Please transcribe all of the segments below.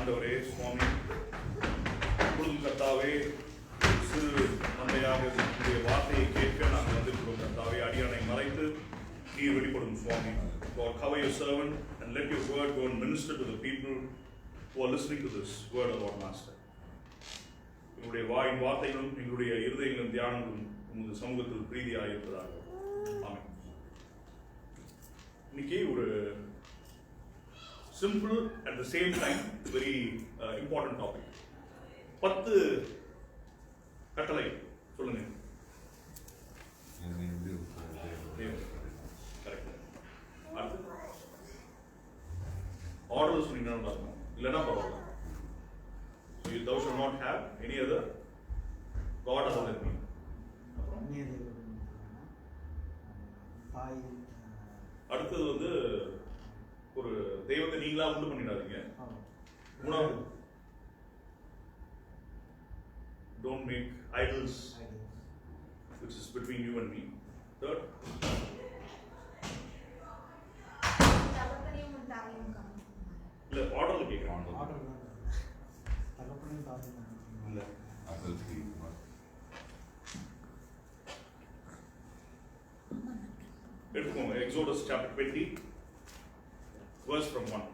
ஆண்டவரே சுவாமி, இப்பொழுதும் கர்த்தாவே சிறு நன்மையாக உங்களுடைய வார்த்தையை கேட்க நாங்கள் வந்திருக்கிறோம் கர்த்தாவே. அடியானை மறைத்து நீர் வெளிப்படும் சுவாமி. God, cover your servant and let your word go and minister to the people who are listening to this word of our Master. எங்களுடைய வாயின் வார்த்தைகளும் எங்களுடைய இருதயங்களும் தியானங்களும் உமது சமூகத்தில் பிரீதியாக இருப்பதாக. ஆமென். இன்னைக்கு ஒரு simple at the same time very important topic. 10 கட்டளை சொல்லுங்க. கரெக்ட். அடுத்து ஆர்டர் சொன்னீங்கன்னா பாருங்க, இல்லைன்னா பரவாயில்ல. So thou shalt not have any other god other than me. அடுத்தது வந்து ஒரு தெய்வத்தை நீங்களா உண்டு பண்ணிடாதீங்க. மூணாவது, don't make idols which is between you and me. Third, இல்ல ஆர்டர்ல கேக்குறேன். இல்ல எடுத்துக்கோங்க. Exodus chapter 20 verse from 1.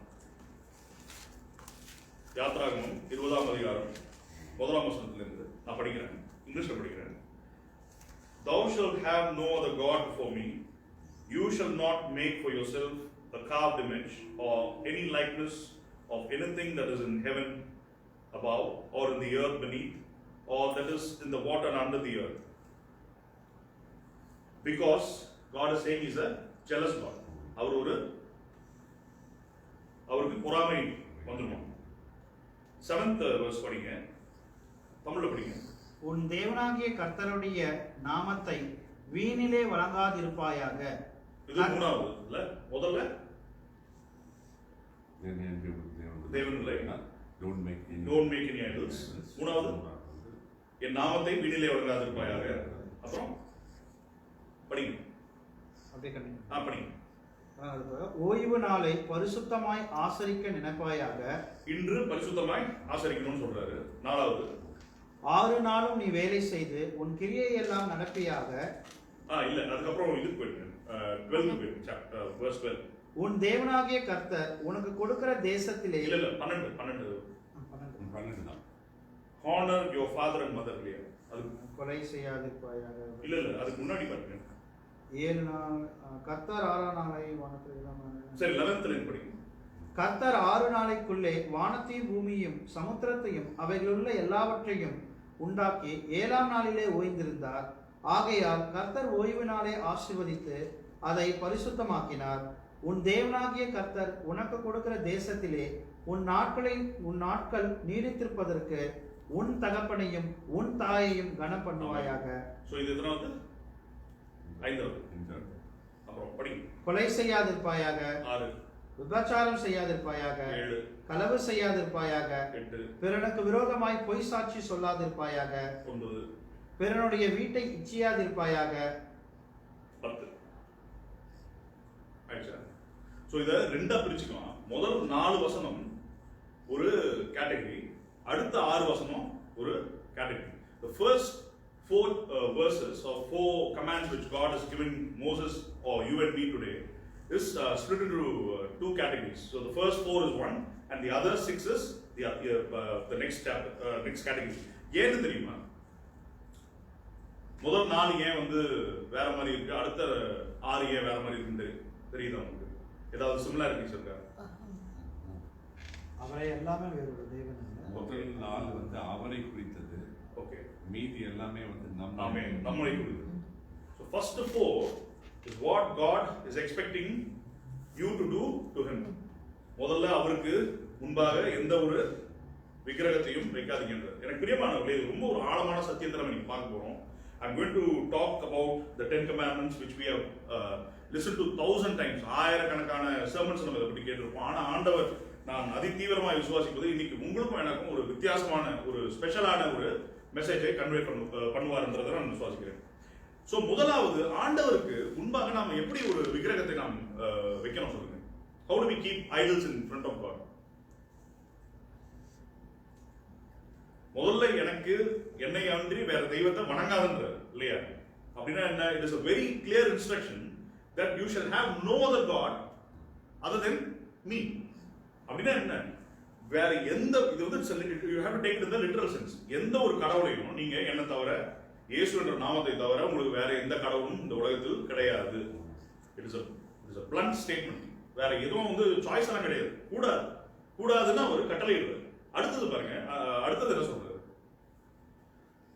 யாத்ராகமம் 20ஆம் அதிகாரம் 1ஆம் வசனத்திலிருந்து நான் படிக்கிறேன். இங்கிலீஷ்ல படிக்கிறேன். Thou shalt have no other god before me. You shall not make for yourself a carved image or any likeness of anything that is in heaven above or in the earth beneath or that is in the water and under the earth. Because God is saying he is a jealous God. அவருக்கு பொறாமை வந்துருமா. 7th verse படிங்க. தமிழ்ல படிங்க. உன் தேவனாகிய கர்த்தருடைய நாமத்தை வீணிலே வழங்காதிருப்பாயாக. இது மூணாவது இல்ல, முதல்ல தேவன் இல்லை, don't make any idols. மூணாவது என் நாமத்தை வீணிலே வழங்காதிருப்பாயாக. அப்புறம் படிங்க. அப்படியே கண்டிப்பா படிங்க. ஓய்வு நாளை பரிசுத்தமாய் ஆசரிக்க நினைப்பாயாக. இன்று பரிசுத்தமாய் ஆசரிக்கணும்னு சொல்றாரு. நாலாவது, 6 நாளும் நீ வேலை செய்து உன் கிரியை எல்லாம் நடப்பியாக. இல்ல, அதுக்கப்புறம் இதுக்கு போயிடுங்க. 12 verse 12. உன் தேவனாகிய கர்த்தர் உனக்கு கொடுக்கிற தேசத்திலே. இல்ல 12 தான். honor your father and mother. இல்லையா? அது கொலை செய்யாதிருப்பாயாக. இல்ல அதுக்கு முன்னாடி பாருங்க. 7 நாள் கர்த்தர் 6 நாளை வானத்தில். சரி, 11th லைன் படிங்க. கர்த்தர் 6 நாளைக்குள்ளே வானத்தையும் பூமியையும் சமுத்திரத்தையும் அவைகளுள்ள எல்லாவற்றையும் உண்டாக்கி 7ஆம் நாளிலே ஓய்ந்திருந்தார். ஆகையால் கர்த்தர் ஓய்வு நாளை ஆசீர்வதித்து அதை பரிசுத்தமாக்கினார். உன் தேவனாகிய கர்த்தர் உனக்கு கொடுக்கிற தேசத்திலே உன் நாட்கள் நீடித்திருப்பதற்கு உன் தகப்பனையும் உன் தாயையும் கனம் பண்ணுவாயாக. சோ இது எத்தனாவது? 5வது. அப்புறம் படிங்க. கொலை செய்யாதிருப்பாயாக. 6. விபச்சாரம் செய்யாதிருப்பாயாக. 7. களவு செய்யாதிருப்பாயாக. 8. பிறனுக்கு விரோதமாய் பொய் சாட்சி சொல்லாதிருப்பாயாக. 9. பிறனுடைய வீட்டை இச்சியாதிருப்பாயாக. 10. ஆயிடுச்சா? சோ இத ரெண்டா பிரிச்சுக்கலாம். முதல் 4 வசனம் ஒரு கேட்டகரி, அடுத்த 6 வசனம் ஒரு category. The first 4 verses or 4 commands which God has given Moses or you and me today is split into 2 categories. So the first 4 is one and the other 6 is the next category. ஏன்னு தெரியுமா? முதல் 4 ஏன் வந்து வேற மாதிரி இருக்கு, அடுத்த 6 ஏன் வேற மாதிரி இருக்கு தெரியுதா உங்களுக்கு? ஏதாவது சிமிலாரிட்டிஸ் இருக்கா? அவரை எல்லாமே வேறு தேவன். முதல் 4 வந்து அவரை குறித்தது. ஓகே. மீதி எல்லாமே வந்து நம்மளை குறித்தது. So first 4 is what God is expecting you to do to him. முதல்ல அவருக்கு முன்பாக எந்த ஒரு விக்கிரகத்தையும் வைக்காதீங்கன்றது. எனக்கு பிரியமானவர்களே, இது ரொம்ப ஒரு ஆழமான சத்தியத்தை நம்ம இன்னைக்கு பார்க்க போறோம். I'm going to talk about the 10 commandments which we have listened to 1000 times. ஆயிரக்கணக்கான sermons நம்ம இதை பற்றி கேட்டிருப்போம். ஆனா ஆண்டவர் நான் அதி தீவிரமாக விசுவாசிப்பது இன்னைக்கு உங்களுக்கும் எனக்கும் ஒரு வித்தியாசமான ஒரு ஸ்பெஷலான ஒரு மெசேஜை கன்வே பண்ணுவார்ன்றதை நான் விசுவாசிக்கிறேன். ஸோ முதலாவது, ஆண்டவருக்கு முன்பாக நாம் எப்படி ஒரு விக்கிரகத்தை நாம் வைக்கணும் சொல்லுங்க. How do we keep idols in front of God? முதல்ல எனக்கு என்னை அன்றி வேற தெய்வத்தை வணங்காதுன்ற இல்லையா? அப்படின்னா என்ன? It is a very clear instruction that you shall have no other god other than me. அப்படின்னா என்ன? வேற எந்த, இது வந்து you have to take it in the literal sense. எந்த ஒரு கடவுளையும் நீங்க என்ன தவிர, இயேசு என்ற நாமத்தை தவிர உங்களுக்கு வேற எந்த கடவுளும் இந்த உலகத்தில் கிடையாது. It is a blunt statement. வேற எதுவும் வந்து சாய்ஸ் எல்லாம் கிடையாது. கூடாதுன்னா ஒரு கட்டளை இடுவார். அடுத்தது பாருங்க, அடுத்தது என்ன சொல்றது?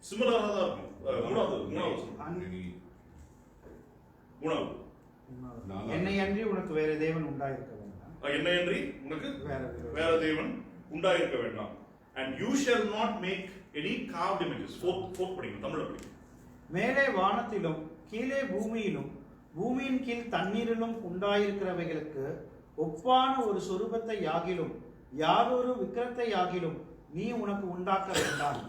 சிமிலரா தான் இருக்கும். மூணாவது என்னை அன்றி உனக்கு வேற தேவன் உண்டாயிருக்க வேண்டாம். என்னை அன்றி உனக்கு வேற தேவன் உண்டாயிருக்க வேண்டாம். And you shall not make any carved images. fourth படிங்க, தமிழ்ல படிங்க. மேலே வானத்திலும் கீழே பூமியிலும் பூமியின் கீழ் தண்ணீரிலும் உண்டாயிருக்கிறவைகளுக்கு ஒப்பான ஒரு சொரூபத்தை யாகிலும் யாதொரு விக்கிரத்தை யாகிலும் நீ உனக்கு உண்டாக்க வேண்டாம்.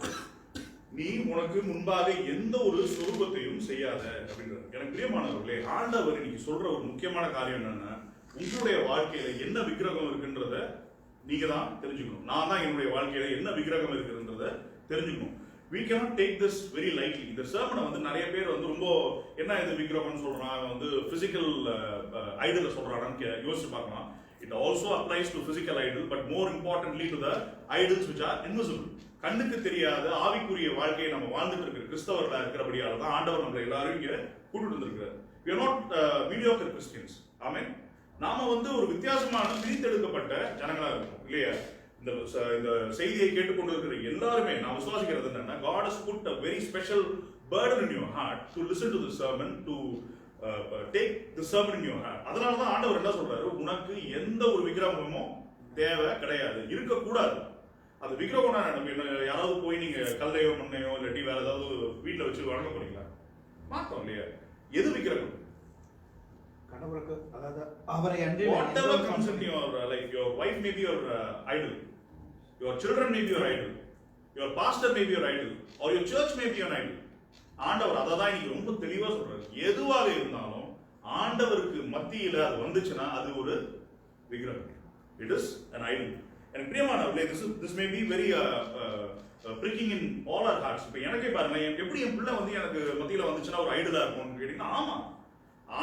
நீ உனக்கு முன்பாக எந்த ஒரு சொரூபத்தையும் செய்யாத அப்படின்றது. எனக்கு பிரியமானவர்களே, ஆண்டவர் இன்னைக்கு சொல்ற ஒரு முக்கியமான காரியம் என்னன்னா, உங்களுடைய வாழ்க்கையில என்ன விக்கிரகம் இருக்குன்றத நீங்க தான் தெரிஞ்சுக்கணும். நான் தான் என்னுடைய வாழ்க்கையில என்ன விக்கிரகம் இருக்குன்றத தெரிஞ்சுக்கணும். We cannot take this very lightly. இந்த சர்மனை வந்து நிறைய பேர் வந்து ரொம்ப என்ன இது விக்கிரகம்னு சொல்றாங்க, வந்து பிசிக்கல் ஐடல் சொல்றாங்கன்னு யோசிச்சு பார்க்கலாம். It also applies to physical idol, but more importantly to the idols which are invisible. கண்ணுக்கு தெரியாத ஆவிக்குரிய வாழ்க்கையை நம்ம வாழ்ந்துட்டு இருக்கிற கிறிஸ்தவர்களா இருக்கிறபடியால தான் ஆண்டவர் நம்மளை எல்லாரும் இங்க கூட்டிட்டு வந்திருக்கிறார். We are not mediocre Christians. ஆமென். நாம வந்து ஒரு வித்தியாசமான பிரித்தெடுக்கப்பட்ட ஜனங்களா இருக்கோம் இல்லையா? இந்த செய்தியை கேட்டுக்கொண்டு இருக்கிற எல்லாருமே நான் விசுவாசிக்கிறது என்னன்னா, God has put a very special burden in your heart to listen to the sermon, to take the sermon in your heart. அதனால தான் ஆண்டவர் என்ன சொல்றாரு, உனக்கு எந்த ஒரு விக்கிரகமும் தேவை கிடையாது, இருக்கக்கூடாது. அது விக்கிரகம் என்ன, யாராவது போய் நீங்க கல்லையோ மண்ணையோ இல்லாட்டி வேற ஏதாவது வீட்டில் வச்சு வணங்க போறீங்களா? மாட்டோம் இல்லையா? எது விக்கிரகம்? கடவுளுக்கு, அதாவது அவரை அன்றி whatever comes in your life, your wife may be your idol, your children may be your idol, your pastor may be your idol, or your church may be your idol. ஆண்டவர் அதை தான் இன்னைக்கு ரொம்ப தெளிவா சொல்றாரு. எதுவாக இருந்தாலும் ஆண்டவருக்கு மத்தியில அது வந்துச்சுன்னா அது ஒரு விக்கிரகம். It is an idol. எனக்கு பிரியமானவர்களே, this may be very pricking in all our hearts. இப்போ எனக்கே பாருங்க, எப்படி என் பிள்ளை வந்து எனக்கு மத்தியில வந்துச்சுன்னா ஒரு ஐடலா இருக்கும்னு கேட்டீங்கன்னா, ஆமா,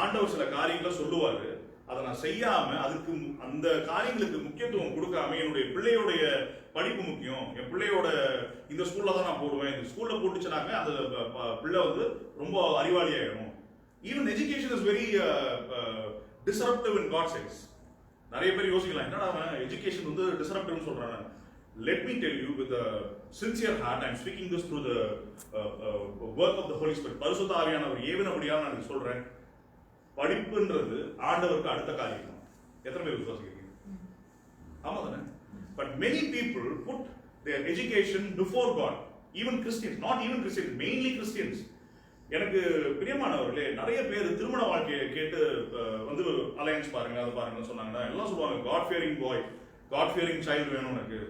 ஆண்டவர் சில காரியங்களை சொல்லுவாரு, அதை நான் செய்யாம அதுக்கு அந்த காரியங்களுக்கு முக்கியத்துவம் கொடுக்காம என்னுடைய பிள்ளையோடைய படிப்பு முக்கியம், என் பிள்ளையோட இந்த ஸ்கூல்ல தான் நான் போடுவேன், இந்த ஸ்கூல்ல போட்டுச்சுனாக்க அந்த பிள்ளை வந்து ரொம்ப அறிவாளி ஆயிடும். Even education is very disruptive in God's eyes. நிறைய பேர் யோசிக்கலாம், என்னடா எஜுகேஷன் வந்து டிஸ்ரப்டிவ்னு சொல்றாங்க. Let me tell you with a sincere heart, I am speaking this through the work of the Holy Spirit. பரிசுத்த ஆவியானவர் ஏவினபடியால் நான் சொல்றேன், படிப்புன்றது ஆண்டவருக்கு அடுத்த காரியம். எத்தனை பேர் விசுவாசிக்கிறீங்க? ஆமா தானே? But many people put their education before God. Even Christians, not even Christians, mainly Christians. எனக்கு பிரியமானவர்களே, நிறைய பேர் திருமண வாழ்க்கையை கேட்டு வந்து அலையன்ஸ் பாருங்க, அது பாருங்கன்னு சொன்னாங்கன்னா எல்லாம் சொல்லுவாங்க, காட் ஃபியரிங் பாய், காட் ஃபியரிங் சைல்டு வேணும் எனக்கு,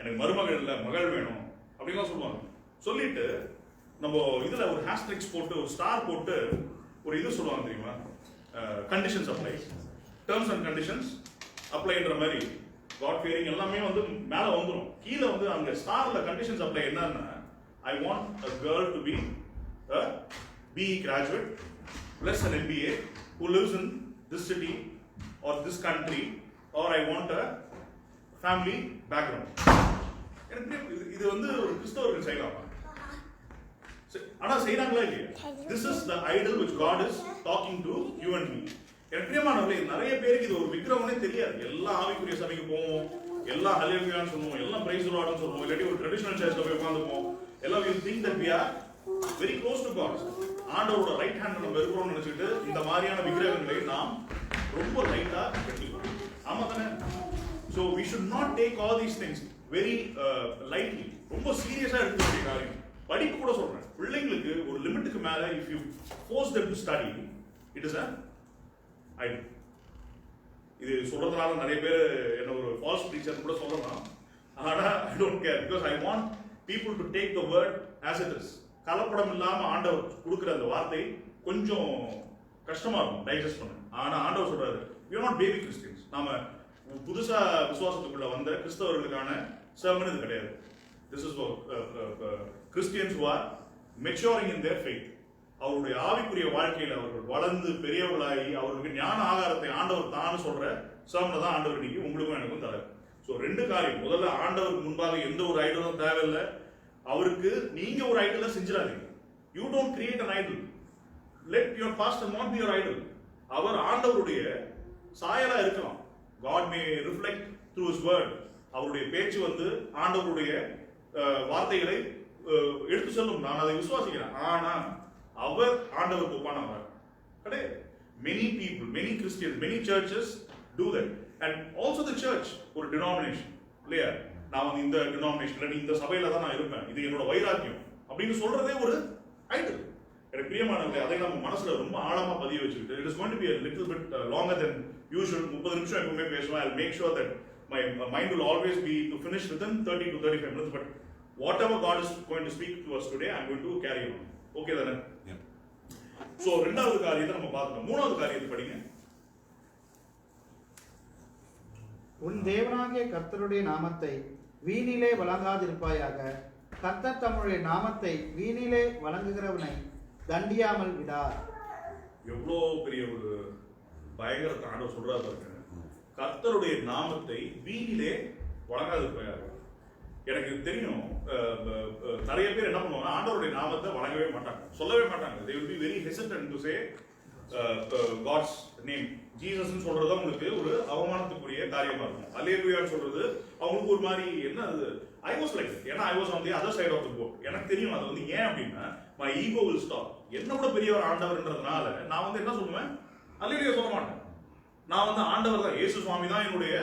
எனக்கு மருமகள் இல்லை மகள் வேணும் அப்படின்லாம் சொல்லுவாங்க. சொல்லிட்டு நம்ம இதுல ஒரு ஹேஷ்ட்ரிக்ஸ் போட்டு ஒரு ஸ்டார் போட்டு ஒரு இது சொல்லுவாங்க தெரியுமா, conditions apply, terms and conditions அப்ளைன்ற மாதிரி காட் ஃபியரிங் எல்லாமே வந்து மேல வந்துடும். கீழே வந்து அங்க ஸ்டார்ல கண்டிஷன்ஸ் அப்ளை என்னன்னா, I want a girl to be a BE graduate plus an MBA who lives in this city or this country, or I want a family background. இது வந்து ஒரு கிறிஸ்தவர்கள் செய்யலாமா? ஆனா செய்யறாங்களா இல்லையா? This is the idol which God is talking to you and me. எனக்கு பிரியமானவர்களே, நிறைய பேருக்கு இது ஒரு விக்கிரகம்னே தெரியாது. எல்லா ஆவிக்குரிய சபைக்கு போவோம், எல்லா ஹல்லேலூயான்னு சொல்லுவோம், எல்லாம் பிரைஸ் தி லார்ட்னு சொல்லுவோம், இல்லாட்டி ஒரு ட்ரெடிஷனல் சர்ச்ல போய் உட்கார்ந்துப்போம். எல்லாம் we think that we are very close to God. ஆண்டவரோட ரைட் ஹேண்ட் நம்ம இருக்கிறோம்னு நினைச்சிட்டு இந்த மாதிரியான விக்கிரகங்களை நாம் ரொம்ப லைட்டா எடுத்துக்கிறோம். ஆமா தானே? So we should not take all these things very lightly. ரொம்ப சீரியஸா எடுக்க வேண்டிய காரியம். படிப்பு கூட சொல்றேன், பிள்ளைங்களுக்கு ஒரு லிமிட்டுக்கு மேல if you force them to study, it is an idol. இது சொல்றதுனால நிறைய பேர் என்ன ஒரு ஃபால்ஸ் டீச்சர் கூட சொல்லலாம். ஆனா I don't care, because I want people to take the word as it is. கலப்படம் இல்லாம ஆண்டவர் கொடுக்கிற அந்த வார்த்தை கொஞ்சம் கஷ்டமா இருக்கும் டைஜஸ்ட் பண்ண. ஆனா ஆண்டவர் சொல்றாரு, we are not baby Christians. நாம புதுசா விசுவாசத்துக்குள்ள வந்த கிறிஸ்தவர்களுக்கான சர்மன் இது கிடையாது. This is for Christians who are maturing in their faith. அவருடைய ஆவிக்குரிய வாழ்க்கையில் அவர்கள் வளர்ந்து பெரியவர்களாகி அவர்களுக்கு ஞான ஆகாரத்தை ஆண்டவர் தான் சொல்ற சர்மனை தான் ஆண்டவர் இன்னைக்கு உங்களுக்கும் எனக்கும் தர. ஸோ ரெண்டு காரியம். முதல்ல ஆண்டவருக்கு முன்பாக எந்த ஒரு ஐடலும் தேவையில்லை. அவருக்கு நீங்க ஒரு ஐடலை செஞ்சிடாதீங்க. You don't create an idol. Let your pastor not be your idol. அவர் ஆண்டவருடைய சாயலா இருக்கலாம். God may reflect through his word. அவருடைய பேச்சு வந்து ஆண்டவருடைய வார்த்தைகளை எடுத்து சொல்லும். நான் அதை விசுவாசிக்கிறேன். ஆனா அவர் ஆண்டவருக்கு ஒப்பானவர் கிடையாது. Many people, many Christians, many churches do that. And also the church ஒரு denomination இல்லையா? நான் வந்து இந்த denominationல இந்த சபையில தான் நான் இருப்பேன், இது என்னோட வைராக்கியம் அப்படின்னு சொல்றதே ஒரு ஐடல். எனக்கு பிரியமானவர்களே, அதை நம்ம மனசுல ரொம்ப ஆழமா பதிய வச்சுக்கிட்டு, it is going to be a little bit longer than usual. 30 நிமிஷம் எப்பவுமே பேசுவேன். I'll make sure that my mind will always be to finish within 30 to 35 minutes. But whatever God is going to speak to us today, I'm going to carry on. Okay தானே? So ரெண்டாவது காரியத்தை நம்ம பார்க்கணும். மூணாவது காரியத்தை படிங்க. உன் தேவனாகிய கர்த்தருடைய நாமத்தை வீணிலே வழங்காதிருப்பாயாக. கர்த்தர் தம்முடைய நாமத்தை வீணிலே வழங்குகிறவனை தண்டியாமல் விடார். எவ்வளோ பெரிய ஒரு பயங்கரத்தை ஆண்டவர் சொல்றாரு பாருங்க. கர்த்தருடைய நாமத்தை வீணிலே வழங்காதிருப்பாயாக. எனக்கு தெரியும் நிறைய பேர் என்ன பண்ணுவாங்க, ஆண்டவருடைய நாமத்தை வழங்கவே மாட்டாங்க, சொல்லவே மாட்டாங்க. they will be very hesitant to say God's name. ஜீசஸ்னு சொல்றது உங்களுக்கு ஒரு அவமானத்துக்குரிய காரியமா இருக்கும். அல்லேலூயான்னு சொல்றது அவங்களுக்கு ஒரு மாதிரி என்ன அது. I was like that. ஏன்னா I was on the other side of the boat. எனக்கு தெரியும் அது வந்து ஏன் அப்படின்னா my ego will stop. என்ன விட பெரியவர் ஆண்டவர்ன்றதுனால நான் வந்து என்ன சொல்லுவேன், அல்லேலூயா சொல்ல மாட்டேன். நான் வந்து ஆண்டவர் தான், இயேசு சுவாமி தான் என்னுடைய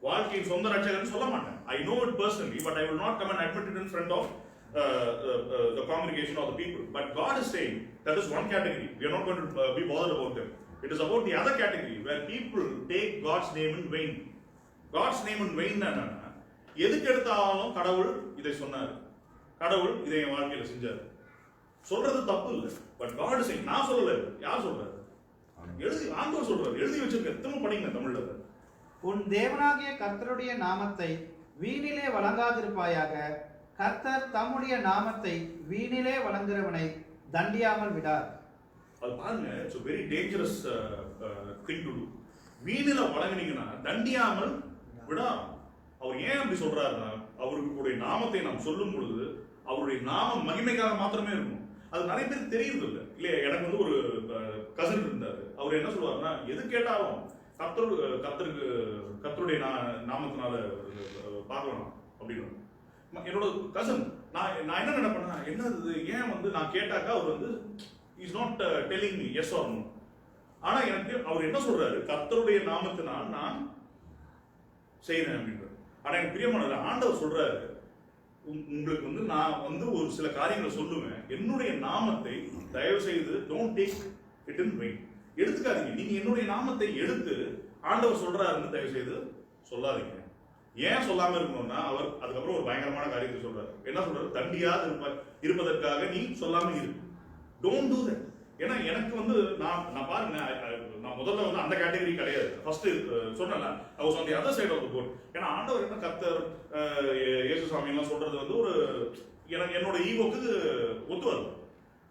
வாழ்க்கையின் சொந்த ரட்சகர்னு சொல்ல மாட்டேன். I know it personally, but I will not come and admit it in front of the congregation or the people. But God is saying that is one category. We are not going to be bothered about them. It is about the other category where people take God's name in vain. God's name in vain என்னன்னா, எதுக்கு எடுத்தாலும் கடவுள் இதை சொன்னார், கடவுள் இதை என் வாழ்க்கையில செஞ்சார் சொல்றது தப்பு இல்லை. பட் God is saying, நான் சொல்லல, யார் சொல்றாரு? எழுதி ஆண்டவர் சொல்றாரு. எழுதி வச்சிருக்க திரும்ப படிங்க தமிழ்ல. உன் தேவனாகிய கர்த்தருடைய நாமத்தை வீணிலே வழங்காதிருப்பாயாக. கர்த்தர் தம்முடைய நாமத்தை வீணிலே வழங்குகிறவனை தண்டியாமல் விடார். அது பாருங்க, it's a very dangerous thing to do. வீணில வழங்கினீங்கன்னா தண்டியாமல் விடார். அவர் ஏன் அப்படி சொல்றாருன்னா, அவருடைய நாமத்தை நாம் சொல்லும் பொழுது அவருடைய நாமம் மகிமைக்காக மாத்திரமே இருக்கும். அது நிறைய பேருக்கு தெரியுது இல்லை இல்லையா? எனக்கு வந்து ஒரு கசின் இருந்தாரு. அவர் என்ன சொல்லுவாருன்னா, எது கேட்டாலும் கர்த்தருடைய நாமத்தினால பார்க்கலாம் அப்படின்னு. என்னோட கசன் நான் என்ன நினைப்பேன்னா, என்னது ஏன் வந்து நான் கேட்டாக்கா அவர் வந்து is not telling me yes or no. ஆனா எனக்கு அவர் என்ன சொல்றாரு, கர்த்தருடைய நாமத்தினால் நான் செய்யறேன் அப்படின்றாரு. ஆனா எனக்கு பிரியமானது, ஆண்டவர் சொல்றாரு, உங்களுக்கு வந்து நான் வந்து ஒரு சில காரியங்களை சொல்லுவேன், என்னுடைய நாமத்தை தயவு செய்து don't take it in vein, எடுத்துக்காதீங்க. நீங்க என்னுடைய நாமத்தை எடுத்து ஆண்டவர் சொல்றாருன்னு தயவு செய்து சொல்லாதீங்க. ஏன் சொல்லாம இருக்கணும்னா, அவர் அதுக்கப்புறம் ஒரு பயங்கரமான காரியத்தை சொல்றாரு. என்ன சொல்றாரு, தண்டியாது இருப்பதற்காக நீ சொல்லாம இரு. Don't do that. ஏன்னா எனக்கு வந்து நான் பாருங்க, நான் முதல்ல வந்து அந்த கேட்டகரி கிடையாது. ஃபர்ஸ்ட் சொன்னல, I was on the other side of the boat. ஏன்னா ஆண்டவர் என்ன கர்த்தர் இயேசு சாமி எல்லாம் சொல்றது வந்து ஒரு எனக்கு என்னோட ஈகோக்கு ஒத்து வரும்.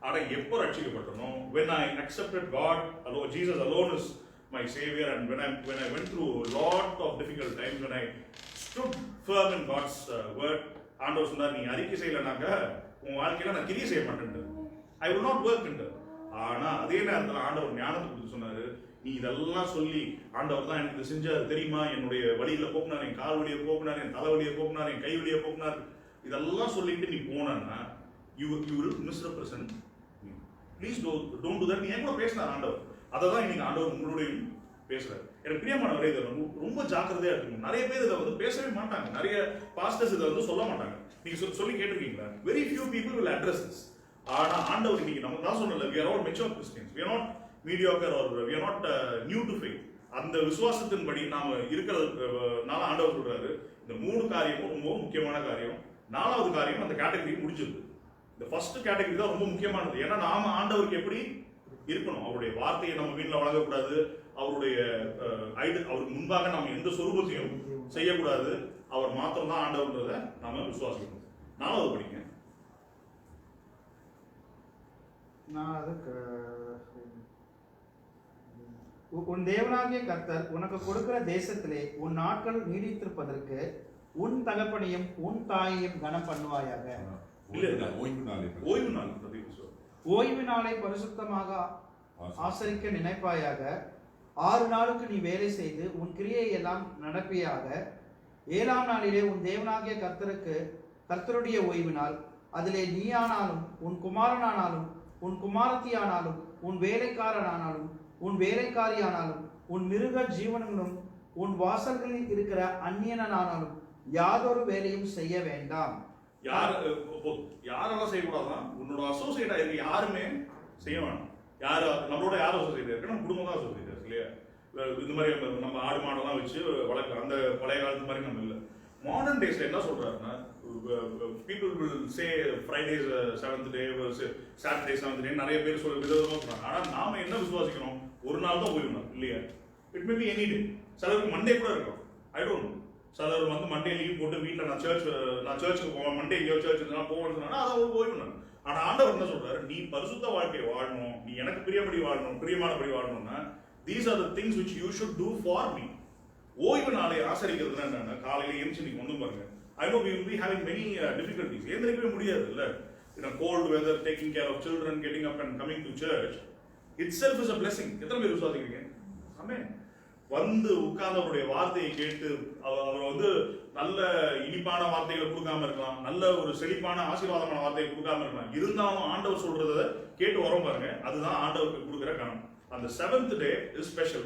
ஆனா எப்போ ரட்சிக்கப்பட்டனோ, when I accepted God alone, Jesus alone is my savior, and when I went through a lot of difficult times, when I stood firm in God's word, ஆண்டவர் சொன்னார், நீ அறிக்கை செய்யலனாக்க உன் வாழ்க்கையில நான் கிரியை செய்ய மாட்டேன், I will not work in that. ஆனா அதே நேரத்தில் ஆண்டவர் ஞானத்தை கொடுத்து சொன்னாரு, நீ இதெல்லாம் சொல்லி ஆண்டவர் தான் எனக்கு இது செஞ்சாரு தெரியுமா, என்னுடைய வழியில போக்குனார், என் கால் வழியை போக்குனார், என் தலை வழியை போக்குனார், என் கை வழியை போக்குனார், இதெல்லாம் சொல்லிட்டு நீ போனா you will misrepresent me. Please don't do that. நீ ஏன் கூட பேசினார் ஆண்டவர். அதை தான் இன்னைக்கு ஆண்டவர் உங்களுடையும் பேசுறாரு. எனக்கு பிரியமானவரே, இதை ரொம்ப ஜாக்கிரதையா இருக்கணும். நிறைய பேர் இதை வந்து பேசவே மாட்டாங்க. நிறைய பாஸ்டர்ஸ் இதை வந்து சொல்ல மாட்டாங்க. நீங்க சொல்லி கேட்டிருக்கீங்களா? Very few people will address this. ஆனா ஆண்டவர் இன்னைக்கு நம்ம தான் சொன்னல, we are all mature Christians, we are not mediocre or we are not new to faith. அந்த விசுவாசத்தின்படி நாம இருக்கிறதுனால ஆண்டவர் சொல்றாரு, இந்த மூணு காரியமும் ரொம்ப முக்கியமான காரியம். நாலாவது காரியம் அந்த கேட்டகரி முடிஞ்சிருக்கு. இந்த ஃபர்ஸ்ட் கேட்டகரி தான் ரொம்ப முக்கியமானது. ஏன்னா நாம ஆண்டவருக்கு எப்படி இருக்கணும், அவருடைய வார்த்தையை நம்ம வீட்டில் வழங்கக்கூடாது, அவருடைய அவருக்கு முன்பாக நம்ம எந்த சொரூபத்தையும் செய்யக்கூடாது, அவர் மாத்திரம் தான் ஆண்டவர்ன்றதை நாம விசுவாசிக்கணும். 4வது படிங்க. நான் அதுக்கு உன் தேவனாகிய கர்த்தர் உனக்கு கொடுக்கிற தேசத்திலே உன் நாட்கள் நீடித்திருப்பதற்கு உன் தகப்பனையும் உன் தாயையும் கனம் பண்ணுவாயாக. ஓய்வு நாள் ஓய்வு நாளை பரிசுத்தமாக ஆசரிக்க நினைப்பாயாக. 6 நாளுக்கு நீ வேலை செய்து உன் கிரியை எல்லாம் நடப்பியாக. 7ஆம் நாளிலே உன் தேவனாகிய கர்த்தருடைய ஓய்வு நாள். அதிலே நீயானாலும் உன் குமாரனானாலும் உன் குமாரத்தியானாலும் உன் வேலைக்காரனானாலும் உன் வேலைக்காரியானாலும் உன் மிருக ஜீவன்களும் உன் வாசல்களில் இருக்கிற அந்நியனானாலும் யாதொரு வேலையும் செய்ய வேண்டாம். யாரெல்லாம் செய்யக்கூடாதான்? உன்னோட அசோசியேட்டா இருக்கு யாருமே செய்ய வேண்டாம். நம்மளோட யார் அசோசியேட் இருக்கு? நம்ம குடும்பம் தான் அசோசியேட் இருக்கு இல்லையா? இந்த மாதிரி நம்ம ஆடு மாடெல்லாம் வச்சு வளர்க்க அந்த பழைய காலத்து மாதிரி நம்ம இல்லை. மாடர்ன் டேஸ்ல என்ன சொல்றாருன்னா, people will say Fridays 7th day, Saturday 7th day, நிறைய பேர் சொல்ல விதவிதமா சொல்றாங்க. ஆனா நாம என்ன விசுவாசிக்கிறோம்? ஒரு நாள் தான் ஓய்வு நாள் இல்லையா? It may be any day. சிலருக்கு மண்டே கூட இருக்கும். I don't know. சிலர் வந்து மண்டே லீவ் போட்டு வீட்டில் நான் சர்ச்சுக்கு போவேன், மண்டே எங்கேயோ சர்ச் இருந்தாலும் போவேன்னு சொன்னா அது ஒரு ஓய்வு நாள். ஆனா ஆண்டவர் என்ன சொல்றாரு? நீ பரிசுத்த வாழ்க்கையை வாழணும், நீ எனக்கு பிரியப்படி வாழணும், பிரியமானபடி வாழணும்னா these are the things which you should do for me. ஓய்வு நாளை ஆசரிக்கிறதுனா என்னன்னா, காலையில எழுந்து நீங்க ஒன்றும் பாருங்க. I know we will be having many difficulties. எழுந்திருக்கவே முடியாது இல்ல. In a cold weather, taking care of children, getting up and coming to church itself is a blessing. எத்தனை பேர் விசுவாசிக்கிறீங்க? ஆமென். வந்து உட்கார்ந்தவருடைய வார்த்தையை கேட்டு அவர் வந்து நல்ல இனிப்பான வார்த்தைகளை கொடுக்காம இருக்கலாம், நல்ல ஒரு செழிப்பான ஆசீர்வாதமான வார்த்தையை கொடுக்காம இருக்கலாம். இருந்தாலும் ஆண்டவர் சொல்றதை கேட்டு வரோம் பாருங்க, அதுதான் ஆண்டவருக்கு கொடுக்குற கணம். அந்த 7th day is special.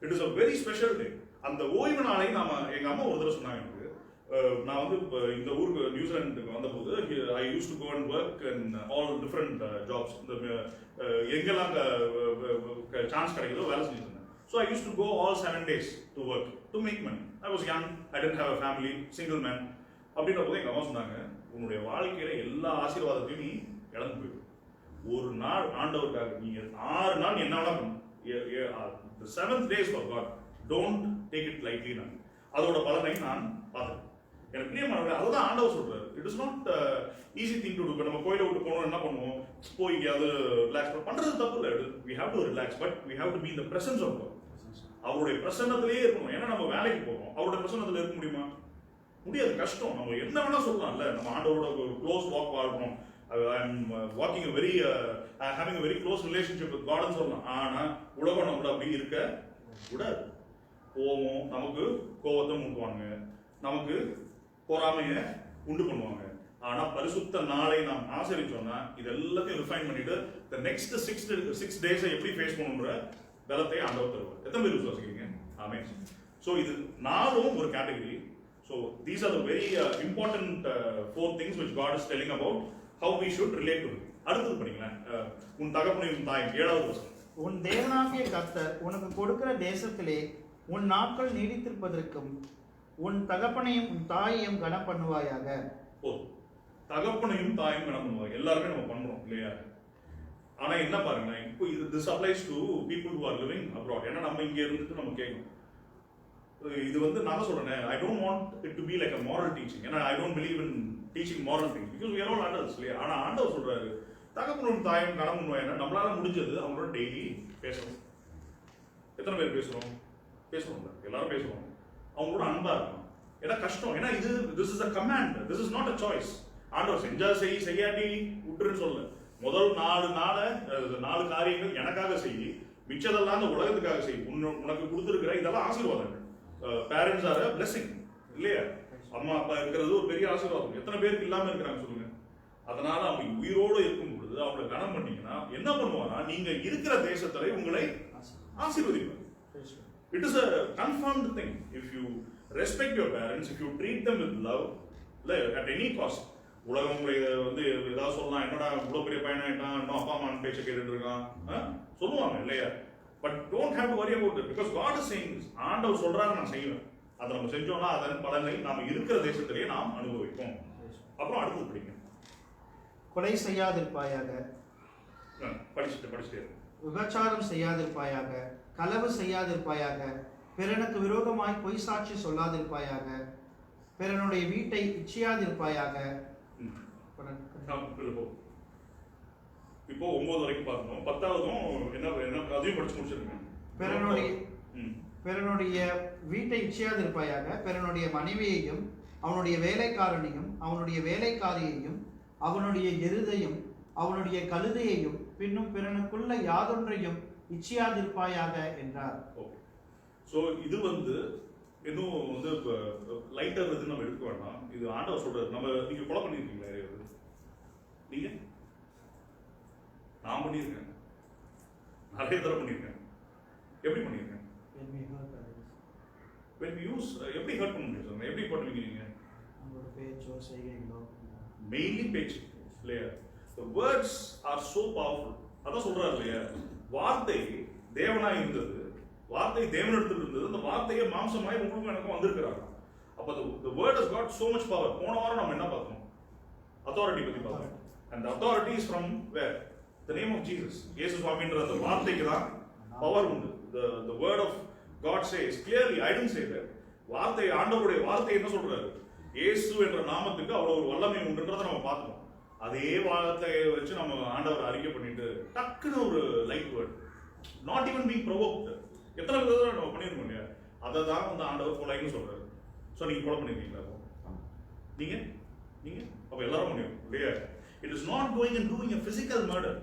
It is a very special day. அந்த ஓய்வு நாளை நாம எங்க அம்மா ஒரு தடவை சொன்னாங்க எனக்கு. நான் வந்து இந்த ஊருக்கு நியூசிலாந்துக்கு வந்தபோது I used to go and work and all different jobs. இந்த எங்கெல்லாம் சான்ஸ் கிடைக்குதோ வேலை செஞ்சுட்டு இருந்தேன். So I used to go all 7 days to work to make money. I was young, I didn't have a family, single man. அப்படின்ற போது எங்கள் அம்மா சொன்னாங்க, உன்னுடைய வாழ்க்கையில எல்லா ஆசீர்வாதத்தையும் நீ இழந்து போயிடும். ஒரு நாள் ஆண்டவருக்காக நீங்க 6 நாள் என்ன வேணா பண்ணும். The 7th day is for God. Don't take it lightly. நான் அதோட பலனை நான் பார்த்தேன். எனக்கு பிரியமானவர்களே, அதுதான் ஆண்டவர் சொல்றாரு. It is not easy thing to to. நம்ம கோயிலை விட்டு போனோம் என்ன பண்ணுவோம்? போய் எங்கேயாவது ரிலாக்ஸ் பண்றது தப்பு இல்லை. we have to relax, but we have to be in the presence of God. அவருடைய பிரசன்னத்திலேயே இருக்கணும். ஏன்னா நம்ம வேலைக்கு போறோம், அவருடைய பிரசன்னத்தில் இருக்க முடியுமா? முடியாது, கஷ்டம். நம்ம என்ன வேணா சொல்லலாம்ல, நம்ம ஆண்டவரோட ஒரு க்ளோஸ் வாக் வாழ்றோம், I'm having a very close relationship with God ன்னு சொல்லலாம். ஆனா உலகம் நம்மள அப்படி இருக்க கூடாது. கோவம், நமக்கு கோவத்தை மூட்டுவாங்க, நமக்கு பொறாமையை உண்டு பண்ணுவாங்க. ஆனா பரிசுத்த நாளை நாம் ஆசரிச்சோம்னா இது எல்லாத்தையும் ரிஃபைன் பண்ணிட்டு the next 6 days எப்படி ஃபேஸ் பண்ணணும்ன்ற பலத்தை ஆண்டவர் தருவார். எத்தனை பேர் விசுவாசிக்கிறீங்க? ஆமென். சோ இது நாலும் ஒரு category. So these are the very important 4 things which God is telling about how we should relate to him. அடுத்து படிங்களேன். உன் தகப்பனையும் தாயும் 7வது வசனம். உன் தேவனாகிய கர்த்தர் உனக்கு கொடுக்கிற தேசத்திலே உன் நாட்கள் நீடித்திருப்பதற்கும் உன் தகப்பனையும் உன் தாயையும் கனம் பண்ணுவாயாக. தகப்பனையும் தாயும் கனம் பண்ணுவாங்க. எல்லாருமே நம்ம பண்றோம் இல்லையா? ஆனா என்ன பாருங்க, இப்போ this applies to people who are living abroad. ஏன்னா நம்ம இங்க இருந்துட்டு நம்ம கேட்கணும். இது வந்து நான் சொல்றேன், I don't want it to be like a moral teaching. ஏன்னா I don't believe in teaching moral things because we are all adults இல்லையா? ஆனா ஆண்டவர் சொல்றாரு, தகப்பனும் தாயும் கனம் பண்ணுவாங்க. நம்மளால முடிஞ்சது அவங்களோட டெய்லி பேசணும். எத்தனை பேர் பேசுறோம்? எல்லாரும் பேசுவோம். அவங்களோட அன்பா இருக்கணும். ஏன்னா கஷ்டம். ஏன்னா இது this is a command, this is not a choice. ஆண்டவர் செஞ்சா செய்யாட்டி விட்டுருன்னு சொல்ல. முதல் 4 காரியங்கள் எனக்காக செய், மிச்சதெல்லாம் அந்த உலகத்துக்காக செய். உனக்கு கொடுத்துருக்கிற இதெல்லாம் ஆசீர்வாதங்கள். பேரண்ட்ஸ் ஆர் a blessing இல்லையா? அம்மா அப்பா இருக்கிறது ஒரு பெரிய ஆசீர்வாதம். எத்தனை பேருக்கு இல்லாம இருக்கிறாங்க சொல்லுங்க? அதனால அவங்க உயிரோடு இருக்கும் பொழுது அவங்களை கனம் பண்ணீங்கன்னா என்ன பண்ணுவாங்கன்னா, நீங்க இருக்கிற தேசத்துல உங்களை ஆசீர்வதிப்பாங்க. It is a confirmed thing. If you respect your parents, if you treat them with love, at any cost. உலகம் உங்களை வந்து ஏதாவது சொல்லலாம், என்னடா இவ்வளோ பெரிய பையனா ஆயிட்டான், இன்னும் அப்பா அம்மா பேச்சை கேட்டுட்டு இருக்கான் சொல்லுவாங்க இல்லையா? But don't have to worry about it because God is saying this. ஆண்டவர் சொல்றாரு, நான் செய்வேன். அதை நம்ம செஞ்சோம்னா அதன் பலனை நாம இருக்கிற தேசத்திலேயே நாம் அனுபவிப்போம். அப்புறம் அடுத்து படிங்க. கொலை செய்யாதிருப்பாயாக, படிச்சுட்டு விபச்சாரம் செய்யாதிருப்பாயாக, களவு செய்யாதிருப்பாயாக, பிறனுக்கு விரோதமாய் பொய் சாட்சி சொல்லாதிருப்பாயாக, பிறனுடைய வீட்டை இச்சியாதிருப்பாயாக. இப்போ 9 வரைக்கும் பார்க்கணும். 10வதும் என்ன அதையும் படிச்சு முடிச்சிருங்க. பிறனுடைய வீட்டை இச்சியாதிருப்பாயாக. பிறனுடைய மனைவியையும் அவனுடைய வேலைக்காரனையும் அவனுடைய வேலைக்காரியையும் அவனுடைய எருதையும் அவனுடைய கழுதையையும் பின்னும் பிறனுக்குள்ள யாதொன்றையும் இச்சியாதிருப்பாயாக என்றார். ஓகே. ஸோ இது இன்னும் லைட்டர் இது நம்ம எடுக்க வேண்டாம். இது ஆண்டவர் சொல்றாரு. நீங்க கொலை பண்ணிருக்கீங்களா? நீங்க? நான் பண்ணியிருக்கேன், நிறைய தடவை பண்ணியிருக்கேன். எப்படி பண்ணியிருக்கேன்? When we use எப்படி ஹர்ட் பண்ண முடியும் சார்? எப்படி பண்ணுவீங்க நீங்க? உங்களோட பேச்சோ செய்கைகளோ, மெயின்லி பேச்சு இல்லையா? The words are so powerful. அதான் சொல்றாரு இல்லையா, வார்த்தை தேவனாய் இருந்தது, வார்த்தை தேவனிடத்தில் இருந்தது, அந்த வார்த்தையை மாம்சமாய் உங்களுக்கும் எனக்கும் வந்திருக்கிறாங்க. அப்ப the word has got so much power. போன வாரம் நம்ம என்ன பார்த்தோம்? அத்தாரிட்டி பத்தி பார்த்தோம். And the authority is from where? The name of Jesus. இயேசு சுவாமின்ற அந்த வார்த்தைக்கு தான் பவர் உண்டு. The word of God says clearly, I didn't say that. வார்த்தை, ஆண்டவருடைய வார்த்தை என்ன சொல்றாரு? இயேசு என்ற நாமத்துக்கு அவ்வளவு ஒரு வல்லமை உண்டுன்றதை நம்ம பார்த்தோம். அதே வார்த்தையை வச்சு நம்ம ஆண்டவர் அறிக்கை பண்ணிட்டு டக்குன்னு ஒரு light word, not even being provoked. எத்தனை விதத்தை நம்ம பண்ணிருக்கோம் இல்லையா? அதை தான் ஆண்டவர் கொலைன்னு சொல்றாரு. ஸோ நீங்க கொலை பண்ணிருக்கீங்களா? நீங்க அப்ப எல்லாரும் பண்ணிருக்கோம் இல்லையா? It is not going and doing a physical murder.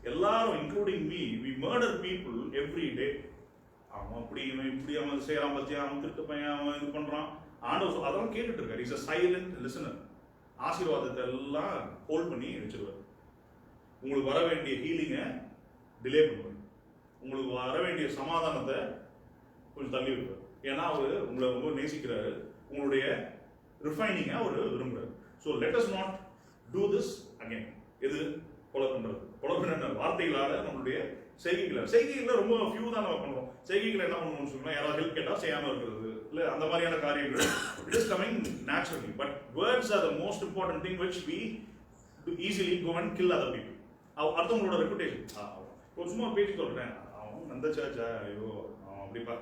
எல்லாரும் including me, we murder people every day. அவன் இப்படி அவன் செய்யறான், பத்தியா அவன் திருட்டு பையன், அவன் இது பண்றான். ஆண்டவர் அதெல்லாம் கேட்டுட்டு இருக்காரு. Is a silent listener. ஆசீர்வாதத்தை எல்லாம் ஹோல்ட் பண்ணி வச்சிருவார். உங்களுக்கு வர வேண்டிய ஹீலிங்கை டிலே பண்ணுவார். உங்களுக்கு வர வேண்டிய சமாதானத்தை கொஞ்சம் தள்ளி வைப்பார். ஏன்னா அவர் உங்களை ரொம்ப நேசிக்கிறாரு, உங்களுடைய ரிஃபைனிங்கை அவர் விரும்புகிறார். So let us not do this again. எது கொலை பண்றது? கொலை பண்ண வார்த்தைகளால நம்மளுடைய செய்கைகளை ரொம்ப ஃபியூ தான் நம்ம பண்றோம். செய்கைகளை என்ன பண்ணுவோம்னு சொன்னா, யாராவது ஹெல்ப் கேட்டா செய்யாம இருக்கிறது இல்ல, அந்த மாதிரியான காரியங்கள் it is coming naturally. But words R the most important thing which we easily go and kill other people. அடுத்தவங்களோட ரெப்புடேஷன். ஒரு சும்மா பேச்சு சொல்றேன், அவன் அந்த சர்ச்சா, ஐயோ அவன் அப்படிப்பா,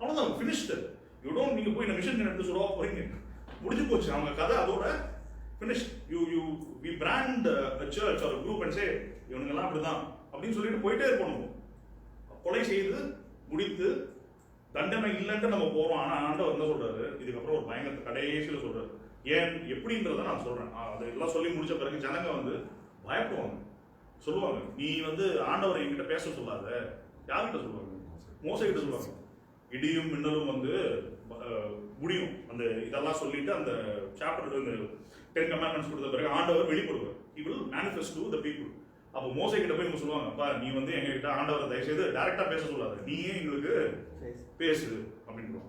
அவ்வளவுதான், ஃபினிஷ்டு. யூ டோன்ட், நீங்க போய் இந்த மிஷன் எடுத்து சொல்லுவா போறீங்க, முடிஞ்சு போச்சு அவங்க கதை, அதோட finish. we brand a church or a group and say இவனுங்கெல்லாம் அப்படிதான் அப்படின்னு சொல்லிட்டு போயிட்டே இருக்கணும். கொலை செய்து முடித்து தண்டனை இல்லைன்னு நம்ம போறோம். ஆனா ஆண்டவர் என்ன சொல்றாரு? இதுக்கப்புறம் ஒரு பயங்கரத்தை கடைசியில் சொல்றாரு. ஏன் எப்படின்றத நான் சொல்றேன். அதெல்லாம் சொல்லி முடிச்ச பிறகு ஜனங்க பயப்படுவாங்க, சொல்லுவாங்க, நீ ஆண்டவரை என்கிட்ட பேச சொல்லாத. யார்கிட்ட சொல்லுவாங்க? மோசே கிட்ட சொல்லுவாங்க. இடியும் மின்னலும் முடியும். அந்த இதெல்லாம் சொல்லிட்டு அந்த சாப்டர் 10 commandments கொடுத்த பிறகு ஆண்டவர் வெளிப்படுவார். he will manifest to the people. அப்போ மோசே கிட்ட போய் நம்ம சொல்லுவாங்க, அப்பா நீ எங்ககிட்ட ஆண்டவரை தயவுசெய்து டைரக்டா பேச சொல்லாத, நீயே எங்களுக்கு பேசு அப்படின்னு.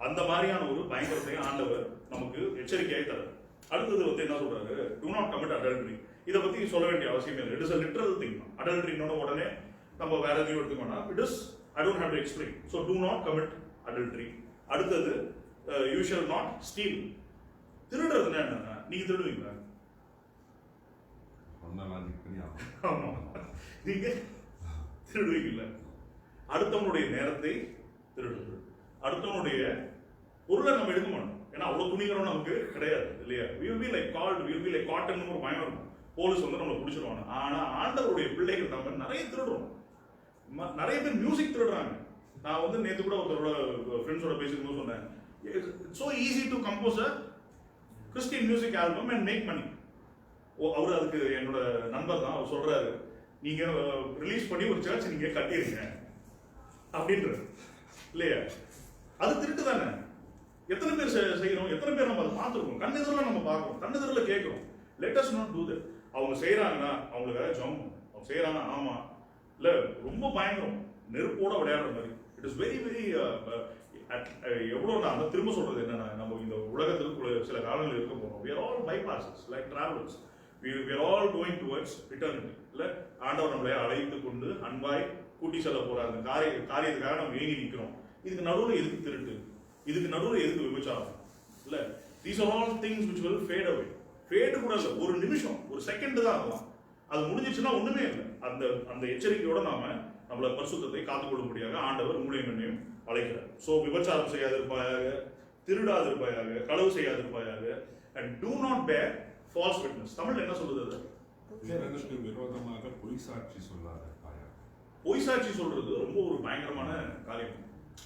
அந்த மாதிரியான ஒரு பயங்கரத்தையும் ஆண்டவர் நமக்கு எச்சரிக்கையாய் தரார். அடுத்தது என்ன சொல்றாரு? do not commit adultery. இதை பத்தி சொல்ல வேண்டிய அவசியமே இல்லை. It is a literal thing. adultery உடனே நம்ம வேற எதையும் எடுத்துக்கோனா, it is, I don't have to explain. So do not commit adultery. அடுத்தது you shall not steal. திருடுறதுன்னா என்ன? நீங்க திருடுவீங்களா? ஆமா, நீங்க திருடுவீங்கல்ல. அடுத்தவனுடைய நேரத்தை திருடுறது, அடுத்தவனுடைய பொருளை நம்ம எடுக்க மாட்டோம். ஏன்னா அவ்வளவு துணிகரம் நமக்கு கிடையாது இல்லையா? we will be like called, we will be like cotton ஒரு பயம் இருக்கும். போலீஸ் நம்மளை பிடிச்சிருவாங்க. ஆனா ஆண்டவருடைய பிள்ளைகள் நம்ம நிறைய திருடுறோம். நிறைய பேர் மியூசிக் திருடுறாங்க. நான் நேற்று கூட ஒருத்தரோட ஃப்ரெண்ட்ஸோட பேசிக்கும்போது சொன்னேன், it's so easy to compose a Christian music album and make money. அவரு அதுக்கு என்னோட நண்பர் தான். அவர் சொல்றாரு, நீங்க ரிலீஸ் பண்ணி ஒரு சர்ச் நீங்க கட்டிருங்க அப்படின்றது இல்லையா? அது திருட்டு தானே. எத்தனை பேர் செய்யறோம், எத்தனை பேர் நம்ம அதை பார்த்துருக்கோம், கண்ணெதிரில் நம்ம பார்க்கறோம், கண்ணெதிரில் கேட்கிறோம். Let us not do that. அவங்க செய்யறாங்கன்னா அவங்களுக்காக ஜெபம், அவங்க செய்யறாங்க ஆமா இல்ல, ரொம்ப பயங்கரம், நெருப்போட விளையாடுற மாதிரி. இட் இஸ் வெரி வெரி எவ்வளோ நான் திரும்ப சொல்றது என்னன்னா, நம்ம இந்த உலகத்துக்கு சில காலங்கள் இருக்க போறோம். we are all bypasses like travelers. we are all going towards eternity. இல்ல, ஆண்டவர் நம்மளை அழைத்து கொண்டு அன்பாய் கூட்டி செல்ல போற அந்த காரியத்துக்காக நம்ம ஏங்கி நிற்கிறோம். இதுக்கு நடுவில் எதுக்கு திருட்டு, இதுக்கு நடுவில் எதுக்கு விபச்சாரம்? இல்ல, these are all things which will fade away. Fade கூட இல்லை, ஒரு நிமிஷம், ஒரு செகண்ட் தான் ஆகலாம். அது முடிஞ்சிச்சுன்னா ஒண்ணுமே இல்லை. அந்த எச்சரிக்கையோட நம்மள பரிசுத்தத்தை காத்துக்கொள்ளும்படியாக ஆண்டவர் உங்களையும் என்னையும் அழைக்கிறார். ஸோ விபச்சாரம் செய்யாதிருப்பாயாக, திருடாதிருப்பாயாக, களவு செய்யாதிருப்பாயாக, and do not bear false witness. தமிழ்ல என்ன சொல்லுது அது? பிறனுக்கு விரோதமாக பொய் சாட்சி சொல்லாதிருப்பாயாக. பொய் சாட்சி சொல்றது ரொம்ப ஒரு பயங்கரமான காரியம்.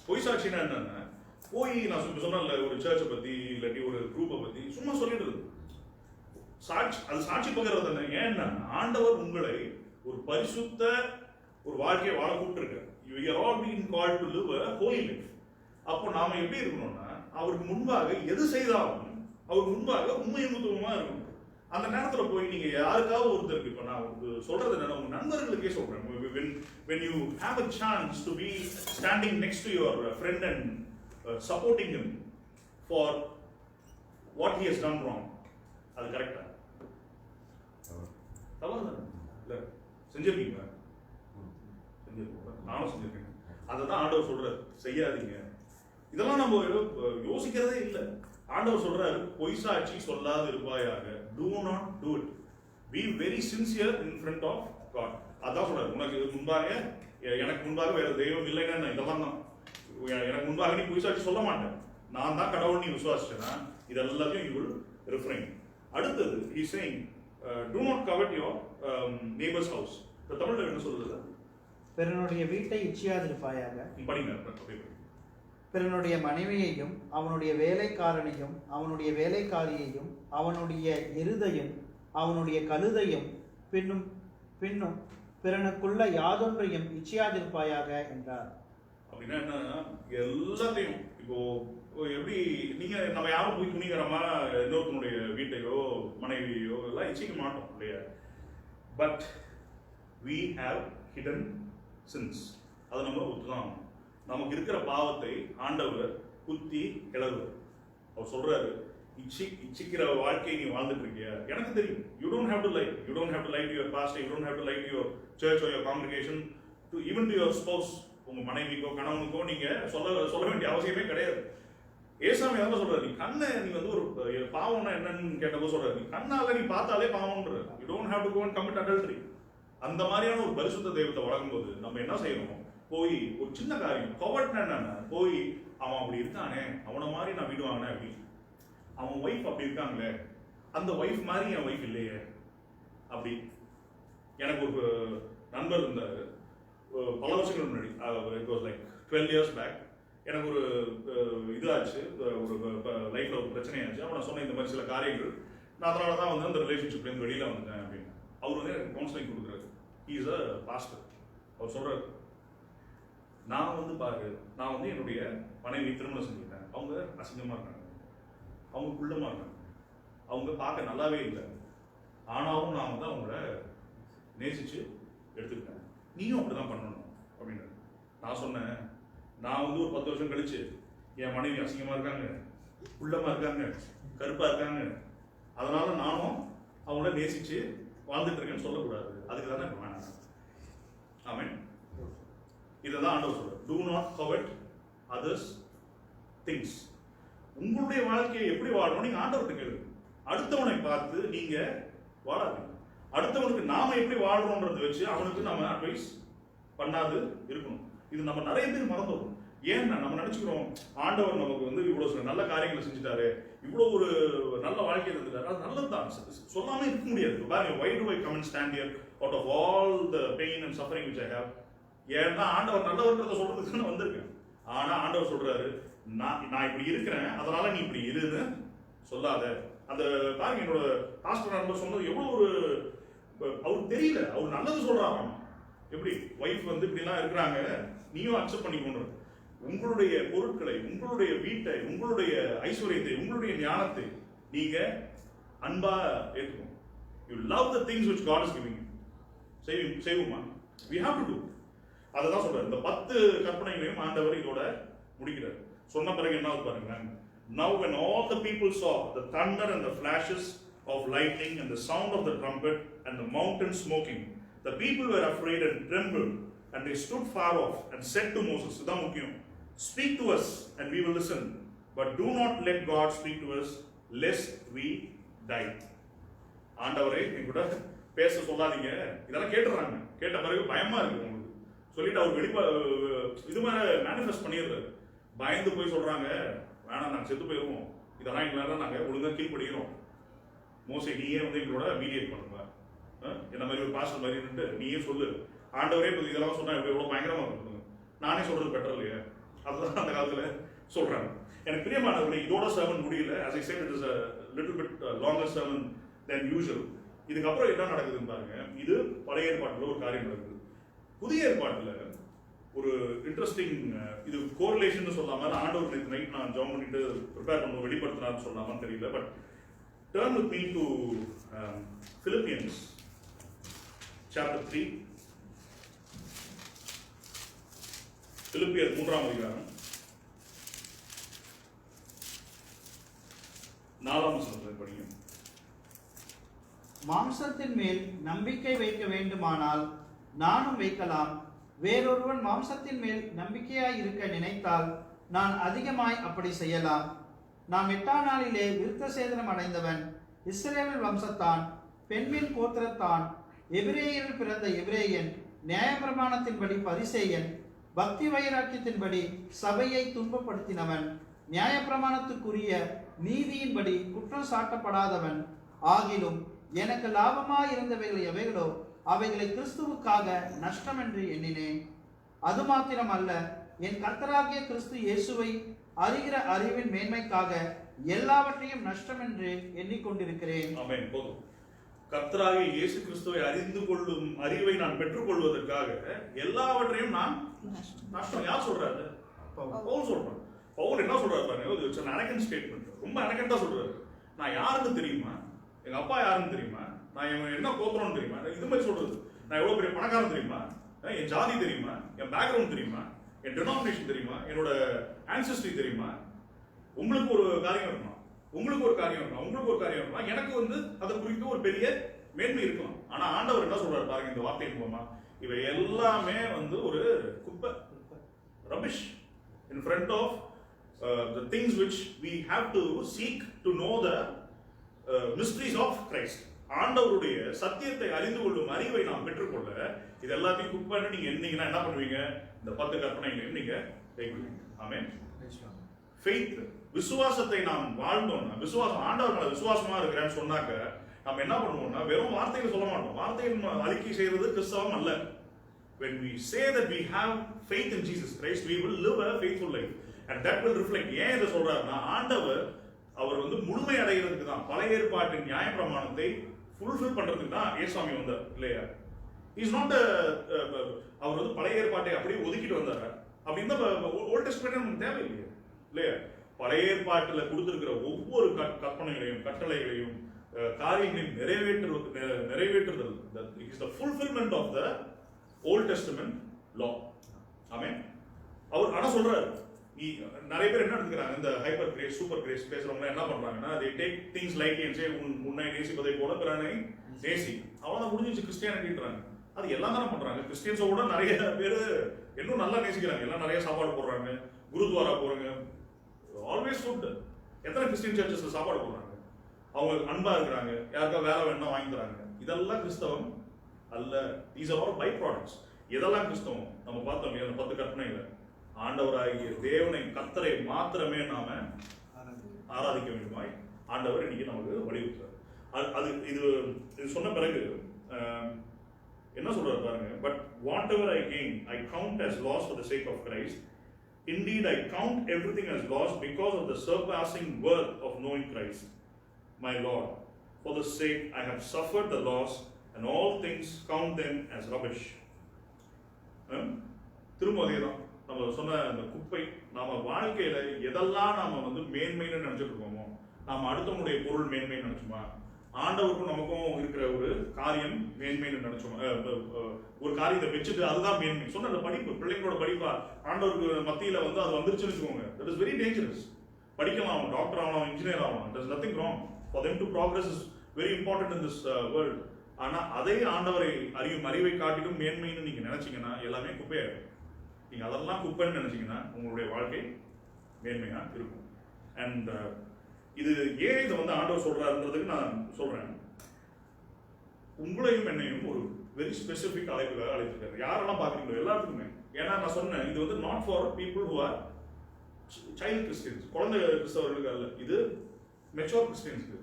பொய் சாட்சினா என்னன்னா, போய் நான் சொன்னேன்ல ஒரு சர்ச்சை பத்தி இல்லாட்டி ஒரு குரூப்பை பத்தி சும்மா சொல்லிடுறது. சாட்சி, அது சாட்சி பகிர்றது தானே. ஏன்னா ஆண்டவர் உங்களை ஒரு பரிசுத்த ஒரு வாழ்க்கையை வாழ கூப்பிட்டுருக்காரு. You are all being called to live a holy life. அப்போ நாம எப்படி இருக்கணும்னா, அவருக்கு முன்பாக எது செய்தாலும் அவருக்கு முன்பாக உண்மையுமா இருக்கணும். அந்த நேரத்துல போய் நீங்க யாருக்காவது ஒருத்தருக்கு, இப்ப நான் சொல்றது என்ன, உங்க நண்பர்களுக்கே சொல்றேன், when you have a chance to be standing next to your friend and supporting him for what he has done wrong, அது கரெக்டா? தவறு தானே? இல்ல செஞ்சிருக்கீங்களா? நானும் செஞ்சிருக்கேன். அதுதான் ஆண்டவர் சொல்றாரு, செய்யாதீங்க. இதெல்லாம் நம்ம யோசிக்கிறதே இல்லை. ஆண்டவர் சொல்றாரு, பொய் சாட்சி சொல்லாது இருப்பாயாக. Do not do it. Be very sincere in front of God. அதான் சொல்றாரு, உனக்கு முன்பாக, எனக்கு முன்பாக வேற தெய்வம் இல்லைன்னு இதெல்லாம் தான். எனக்கு முன்பாக நீ பொய் சாட்சி சொல்ல மாட்டேன், நான் தான் கடவுள் நீ விசுவாசிச்சேன்னா இது எல்லாத்தையும் you will refrain. அடுத்தது he is saying, do not covet your neighbor's house. தமிழ்ல என்ன சொல்றது? பிறனுடைய வீட்டை இச்சியாதிருப்பாயாக. படிங்க. பிறனுடைய மனைவியையும் அவனுடைய வேலைக்காரனையும் அவனுடைய வேலைக்காரியையும் அவனுடைய எருதையும் அவனுடைய கழுதையும் பின்னும் பிறனுக்குள்ள யாதொன்றையும் இச்சியாதிருப்பாயாக என்றார். அப்படின்னா என்ன? எல்லாத்தையும் இப்போ எப்படி நீங்க நம்ம யாரும் போய் துணிகரமா இன்னொருத்தனுடைய வீட்டையோ மனைவியோ எல்லாம் இச்சிக்க மாட்டோம் இல்லையா? But we have hidden sins. அதை நம்ம ஒத்துதான். நமக்கு இருக்கிற பாவத்தை ஆண்டவர் குத்தி கிளறுவர். அவர் சொல்றாரு, இச்சிக்கிற வாழ்க்கையை நீ வாழ்ந்துட்டு இருக்கியா? எனக்கு தெரியும். You don't have to lie. You don't have to lie to your pastor. You don't have to lie to your church or your congregation. Even to your spouse. உங்க மனைவிக்கோ கணவனுக்கோ நீங்க சொல்ல வேண்டிய அவசியமே கிடையாது. ஏசாமி எதாவது சொல்றாரு, நீ கண்ணை நீ ஒரு பாவம்னா என்னன்னு கேட்டபோது சொல்றாரு, நீ கண்ணால நீ பார்த்தாலே பாவம்ன்ற. You don't have to go and commit adultery. அந்த மாதிரியான ஒரு பரிசுத்த தெய்வத்தை வழங்கும்போது நம்ம என்ன செய்யணும்? போய் ஒரு சின்ன காரியம் கவர்ட்னா என்ன, போய் அவன் அப்படி இருக்கானே, அவனை மாதிரி நான் வீடு வாங்கினேன், அப்படி அவன் ஒய்ஃப் அப்படி இருக்காங்களே, அந்த ஒய்ஃப் மாதிரி என் ஒய்ஃப் இல்லையே அப்படி. எனக்கு ஒரு நண்பர் இருந்தார் பல வருஷங்கள் முன்னாடி, it was like 12 years back. எனக்கு ஒரு இதாச்சு, ஒரு லைஃப்ல ஒரு பிரச்சனையாச்சு. அவன் நான் சொன்ன இந்த மாதிரி சில காரியங்கள், நான் அதனால தான் வந்து அந்த ரிலேஷன்ஷிப்லேருந்து வெளியில வந்தேன் அப்படின்னு. அவர் வந்து எனக்கு கவுன்சிலிங் கொடுக்குறாரு. He is a pastor. அவர் சொல்றாரு, நான் வந்து பாரு, நான் வந்து என்னுடைய மனைவி திருமணம் செஞ்சுட்டேன், அவங்க அசிங்கமா இருக்காங்க, அவங்க குள்ளமா இருக்காங்க, அவங்க பார்க்க நல்லாவே இல்லை, ஆனாலும் நான் வந்து அவங்கள நேசிச்சு எடுத்துக்கிட்டேன், நீயும் அப்படிதான் பண்ணணும் அப்படின்னு. நான் சொன்னேன், நான் வந்து ஒரு 10 வருஷம் கழிச்சு என் மனைவி அசிங்கமா இருக்காங்க, குள்ளமா இருக்காங்க, கருப்பா இருக்காங்க, அதனால நானும் அவங்கள நேசிச்சு வாழ்ந்துட்டு இருக்கேன்னு சொல்லக்கூடாது. அதுக்கு தானே வேணாம். ஆமென். இதைதான் ஆண்டவர் சொல்றார், do not covet others things. உங்களுடைய வாழ்க்கையை எப்படி வாழணும் நீங்க ஆண்டவர்கிட்ட கேளுங்க. அடுத்தவனை பார்த்து நீங்க வாழாதீங்க. அடுத்தவனுக்கு நாம எப்படி வாழ்றோம்ன்றதை வச்சு அவனுக்கு நம்ம அட்வைஸ் பண்ணாது இருக்கணும். இது நம்ம நிறைய பேர் மறந்துடும். ஏன்னா நம்ம நினைச்சுக்கிறோம், ஆண்டவர் நமக்கு வந்து இவ்வளவு நல்ல காரியங்களை செஞ்சுட்டாரு, இவ்வளவு ஒரு நல்ல வாழ்க்கை இருந்துட்டாரு, அது நல்லதுதான், சொல்லாம இருக்க முடியாது. பாருங்க, why do I come and stand here out of all the pain and suffering which I have? ஏன்னா ஆண்டவர் நல்லவர்ன்றத சொல்றதுக்கு நான் வந்திருக்கேன். ஆனா ஆண்டவர் சொல்றாரு, நான் இப்படி இருக்கிறேன், அதனால நீ இப்படி இருன்னு சொல்லாத. அந்த பாருங்க, என்னோட பாஸ்டர் நண்பர் சொன்னது எவ்வளவு ஒரு, அவருக்கு தெரியல, அவர் நல்லது சொல்றாங்க. எப்படி ஒய்ஃப் வந்து இப்படிலாம் இருக்கிறாங்க, நீயும் அக்செப்ட் பண்ணிக்கொண்டு உங்களுடைய பொருட்களை, உங்களுடைய வீட்டை, உங்களுடைய ஐஸ்வர்யத்தை, உங்களுடைய ஞானத்தை நீங்க அன்பா ஏற்றுக்கணும். You love the things which God is giving you. செய்வோமா? We have to do. அததான் சொல்றாரு. இந்த 10 கற்பனைகளையும் ஆண்டவர் இதோட முடிக்கிறார். சொன்ன பிறகு என்ன பாருங்க. Now when all the people saw the thunder and the flashes of lightning and the sound of the trumpet and the mountain smoking, the people were afraid and trembled, and they stood far off and said to Moses, இதான் முக்கியம், speak to us and we will listen, but do not let God speak to us lest we die. ஆண்டவரே நீ கூட பேச சொல்லாதீங்க. இதெல்லாம் கேட்டுறாங்க. கேட்ட பிறகு பயமா இருக்கு உங்களுக்கு சொல்லிட்டு அவர் வெளிப்பா இது மாதிரி மேனிஃபெஸ்ட் பண்ணிடுறாரு. பயந்து போய் சொல்றாங்க, வேணாம் நாங்கள் செத்து போயிடுவோம், இதெல்லாம் எங்களால் நாங்கள் ஒழுங்காக கீழ்படுகிறோம், மோசே நீயே வந்து எங்களோட மீடியேட் பண்ணுங்க, என்ன மாதிரி ஒரு பாஸ்டர் மாதிரி நின்று நீயே சொல்லு, ஆண்டவரே இப்போ இதெல்லாம் சொன்னா எவ்வளோ பயங்கரமாக இருக்கும், நானே சொல்றது பெட்டர் இல்லையா, அதுதான் அந்த காலத்தில் சொல்றாங்க. எனக்கு பிரியமானவர்களே, இதோட sermon முடியல. as I said, it is a little bit longer sermon than usual. இதுக்கப்புறம் என்ன நடக்குதுன்னு பாருங்க. இது பழைய ஏற்பாட்டில் ஒரு காரியம் நடக்குது. புதிய ஏற்பாட்டில் ஒரு இன்ட்ரெஸ்டிங், இது கோரிலேஷன் சொல்லாம, ஆண்டவர் நேற்று நைட் நான் ஜாம் பண்ணிட்டு ப்ரிப்பேர் பண்ண வெளிப்படுத்தினான்னு சொல்லாமான்னு தெரியல. But turn with me to Philippians chapter 3. பிலிப்பியர் 3ஆம் அதிகாரம் 4ஆம் வசனத்தை படிங்க. மாம்சத்தின் மேல் நம்பிக்கை வைக்க வேண்டுமானால் நானும் வைக்கலாம், வேறொருவன் மாம்சத்தின் மேல் நம்பிக்கையாய் இருக்க நினைத்தால் நான் அதிகமாய் அப்படி செய்யலாம். நாம் 8ஆம் நாளிலே விருத்த சேதனம் அடைந்தவன், இஸ்ரவேல் வம்சத்தான், பெண்ணின் கோத்திரத்தான், எபிரேயரில் பிறந்த எபிரேயன், நியாயப்பிரமாணத்தின்படி பரிசேயன், பக்தி வைராக்கியத்தின்படி சபையை துன்பப்படுத்தினவன், நியாயப்பிரமாணத்துக்குரிய நீதியின்படி குற்றம் சாட்டப்படாதவன் ஆகிலும் எனக்கு லாபமாயிருந்தவைகள் எவைகளோ அவைகளை கிறிஸ்துவுக்காக நஷ்டம் என்று எண்ணினேன். அது மாத்திரம் அல்ல, என் கர்த்தராகிய கிறிஸ்து இயேசுவை அறிகிற அறிவின் மேன்மைக்காக எல்லாவற்றையும் நஷ்டம் என்று எண்ணிக்கொண்டிருக்கிறேன். ஆமென். போதும். கர்த்தராகிய இயேசு கிறிஸ்துவை அறிந்து கொள்ளும் அறிவை நான் பெற்றுக்கொள்வதற்காக எல்லாவற்றையும் நான் நஷ்டம். யார் சொல்றாரு? பவுல் சொல்றாரு. பவுல் என்ன சொல்றாரு பாருங்க, இது ஒரு அரகன்ட் ஸ்டேட்மெண்ட். ரொம்ப அரகண்டா சொல்றாரு. நான் யாருன்னு தெரியுமா, எங்க அப்பா யாருன்னு தெரியுமா, நான் என்ன கோத்திரம்னு தெரியுமா, இது மாதிரி சொல்றது. நான் எவ்வளவு பெரிய பணக்காரன் தெரியுமா, என் ஜாதி தெரியுமா, என் பேக்ரவுண்ட் தெரியுமா, என் டினாமினேஷன் தெரியுமா, என்னோட ஆன்செஸ்ட்ரி தெரியுமா. உங்களுக்கு ஒரு காரியம் இருக்கணும், உங்களுக்கு ஒரு காரியம் இருக்கணும், உங்களுக்கு ஒரு காரியம் இருக்கணும். எனக்கு வந்து அதை குறித்து ஒரு பெரிய மேன்மை இருக்கலாம். ஆனா ஆண்டவர் என்ன சொல்றாரு பாருங்க இந்த வார்த்தையின் மூலமா, இவை எல்லாமே வந்து ஒரு குப்பை, rubbish in front of the things which we have to seek to know the mysteries of Christ. ஆண்டவருடைய சத்தியத்தை அறிந்து கொள்ளும் அறிவை நாம் பெற்றுக்கொள்ள இது எல்லாத்தையும் குப்பைன்னு நீங்க எண்ணீங்கன்னா என்ன பண்ணுவீங்க, இந்த 10 கற்பனைகளையும் நீங்க கைவிடுவீங்க. ஆமென். ஃபெய்த், விசுவாசத்தை நாம் வாழ்ந்தோம்னா, விசுவாசம், ஆண்டவர் மேல விசுவாசமா இருக்கிறேன்னு சொன்னாக்க நம்ம என்ன பண்ணுவோம்னா வெறும் வார்த்தைகளை சொல்ல மாட்டோம். வார்த்தைகள் அறிக்கை செய்வது கிறிஸ்தவம் அல்ல. When we say that we have faith in Jesus Christ, we will live a faithful life and that will reflect. ஏன் இதை சொல்றாருன்னா, ஆண்டவர் அவர் வந்து முழுமை அடைகிறதுக்கு தான், பழைய ஏற்பாட்டின் நியாயப்பிரமாணத்தை ஃபுல்ஃபில் பண்றதுக்கு தான் இயேசுசாமி வந்தார் இல்லையா. இஸ் நாட் அவர் வந்து பழைய ஏற்பாட்டை அப்படியே ஒதுக்கிட்டு வந்தார். அப்படி இந்த ஓல்ட் டெஸ்ட்மென்ட் நமக்கு தேவையில்லையே இல்லையா. பழைய ஏற்பாட்டில் கொடுத்திருக்கிற ஒவ்வொரு கற்பனைகளையும் கட்டளைகளையும் காரியங்களையும் நிறைவேற்றுதல் is the fulfilment of the Old Testament law. ஆமென். அவர் ஆனா சொல்றாரு, நிறைய பேர் என்ன எடுத்துக்கிறாங்க, இந்த ஹைப்பர் கிரேஸ் சூப்பர் கிரேஸ் பேசுறவங்க என்ன பண்றாங்கன்னா, they take things lightly and say உன்னை நேசிப்பதை போல பிறனை நேசி, அவ்வளவுதான் முடிஞ்சிச்சு கிறிஸ்டியானிட்டின்றாங்க. அது எல்லாம் தானே பண்றாங்க. கிறிஸ்டியன்ஸோட நிறைய பேர் இன்னும் நல்லா நேசிக்கிறாங்க, எல்லாம் நிறைய சாப்பாடு போடுறாங்க, குருத்வாரா போறாங்க, ஆல்வேஸ் ஃபுட். எத்தனை கிறிஸ்டியன் சர்ச்சஸ்ல சாப்பாடு போடுறாங்க, அவங்க அன்பா இருக்கிறாங்க, யாருக்கா வேலை வேணா வாங்கி தராங்க. இதெல்லாம் கிறிஸ்தவம் அல்ல. these are all by products. இதெல்லாம் கிறிஸ்தவம். நம்ம பார்த்தோம் அந்த 10 கற்பனைகளை, ஆண்டவராகிய தேவனை கர்த்தரை மாத்திரமே நாம ஆராதிக்க வேண்டுமாய் ஆண்டவர் இன்னைக்கு நமக்கு வலியுறுத்துறார். அது இது சொன்ன பிறகு என்ன சொல்றாரு பாருங்க, but whatever I gain I count as loss for the sake of Christ. Indeed I count everything as loss because of the surpassing worth of knowing Christ my Lord. For the sake I have suffered the loss and all things count them as rubbish. திரும்ப அதேதான் நம்ம சொன்ன அந்த குப்பை. நாம வாழ்க்கையில எதெல்லாம் நாம வந்து மேன்மைன்னு நினைச்சிட்டு இருக்கோமோ, நாம அடுத்தவனுடைய பொருள் மேன்மைன்னு நினைச்சோமா, ஆண்டவருக்கும் நமக்கும் இருக்கிற ஒரு காரியம் மேன்மைன்னு நினைச்சோமா, ஒரு காரியத்தை வச்சுட்டு அதுதான் மேன்மை. சொன்ன அந்த படிப்பு, பிள்ளைங்களோட படிப்பா ஆண்டவருக்கு மத்தியில வந்து அது வந்துருச்சுன்னு வச்சுக்கோங்க, தட் இஸ் வெரி டேஞ்சரஸ். படிக்கலாம், அவன் டாக்டர் ஆகலாம், இன்ஜினியர் ஆகலாம், there is nothing wrong for them to progress is very important in this world. ஆனா அதே ஆண்டவரை அறியும் அறிவை காட்டிலும் மேன்மைன்னு நீங்க நினைச்சீங்கன்னா எல்லாமே குப்பையாயிடும். நீங்க அதெல்லாம் குப்பைன்னு நினைச்சீங்கன்னா உங்களுடைய வாழ்க்கை மேன்மையா இருக்கும். அண்ட் இது ஏன் இதை வந்து ஆண்டவர் சொல்றாருன்றதுக்கு நான் சொல்றேன். உங்களையும் என்னையும் ஒரு வெரி ஸ்பெசிபிக் அழைப்புக்காக அழைச்சிருக்காரு. யாரெல்லாம் பாக்குறீங்களோ எல்லாத்துக்குமே. ஏன்னா நான் சொன்னேன், இது வந்து not for people who are child Christians, குழந்தை கிறிஸ்தவர்களுக்கு அல்ல, இது mature கிறிஸ்டியன்ஸ்க்கு.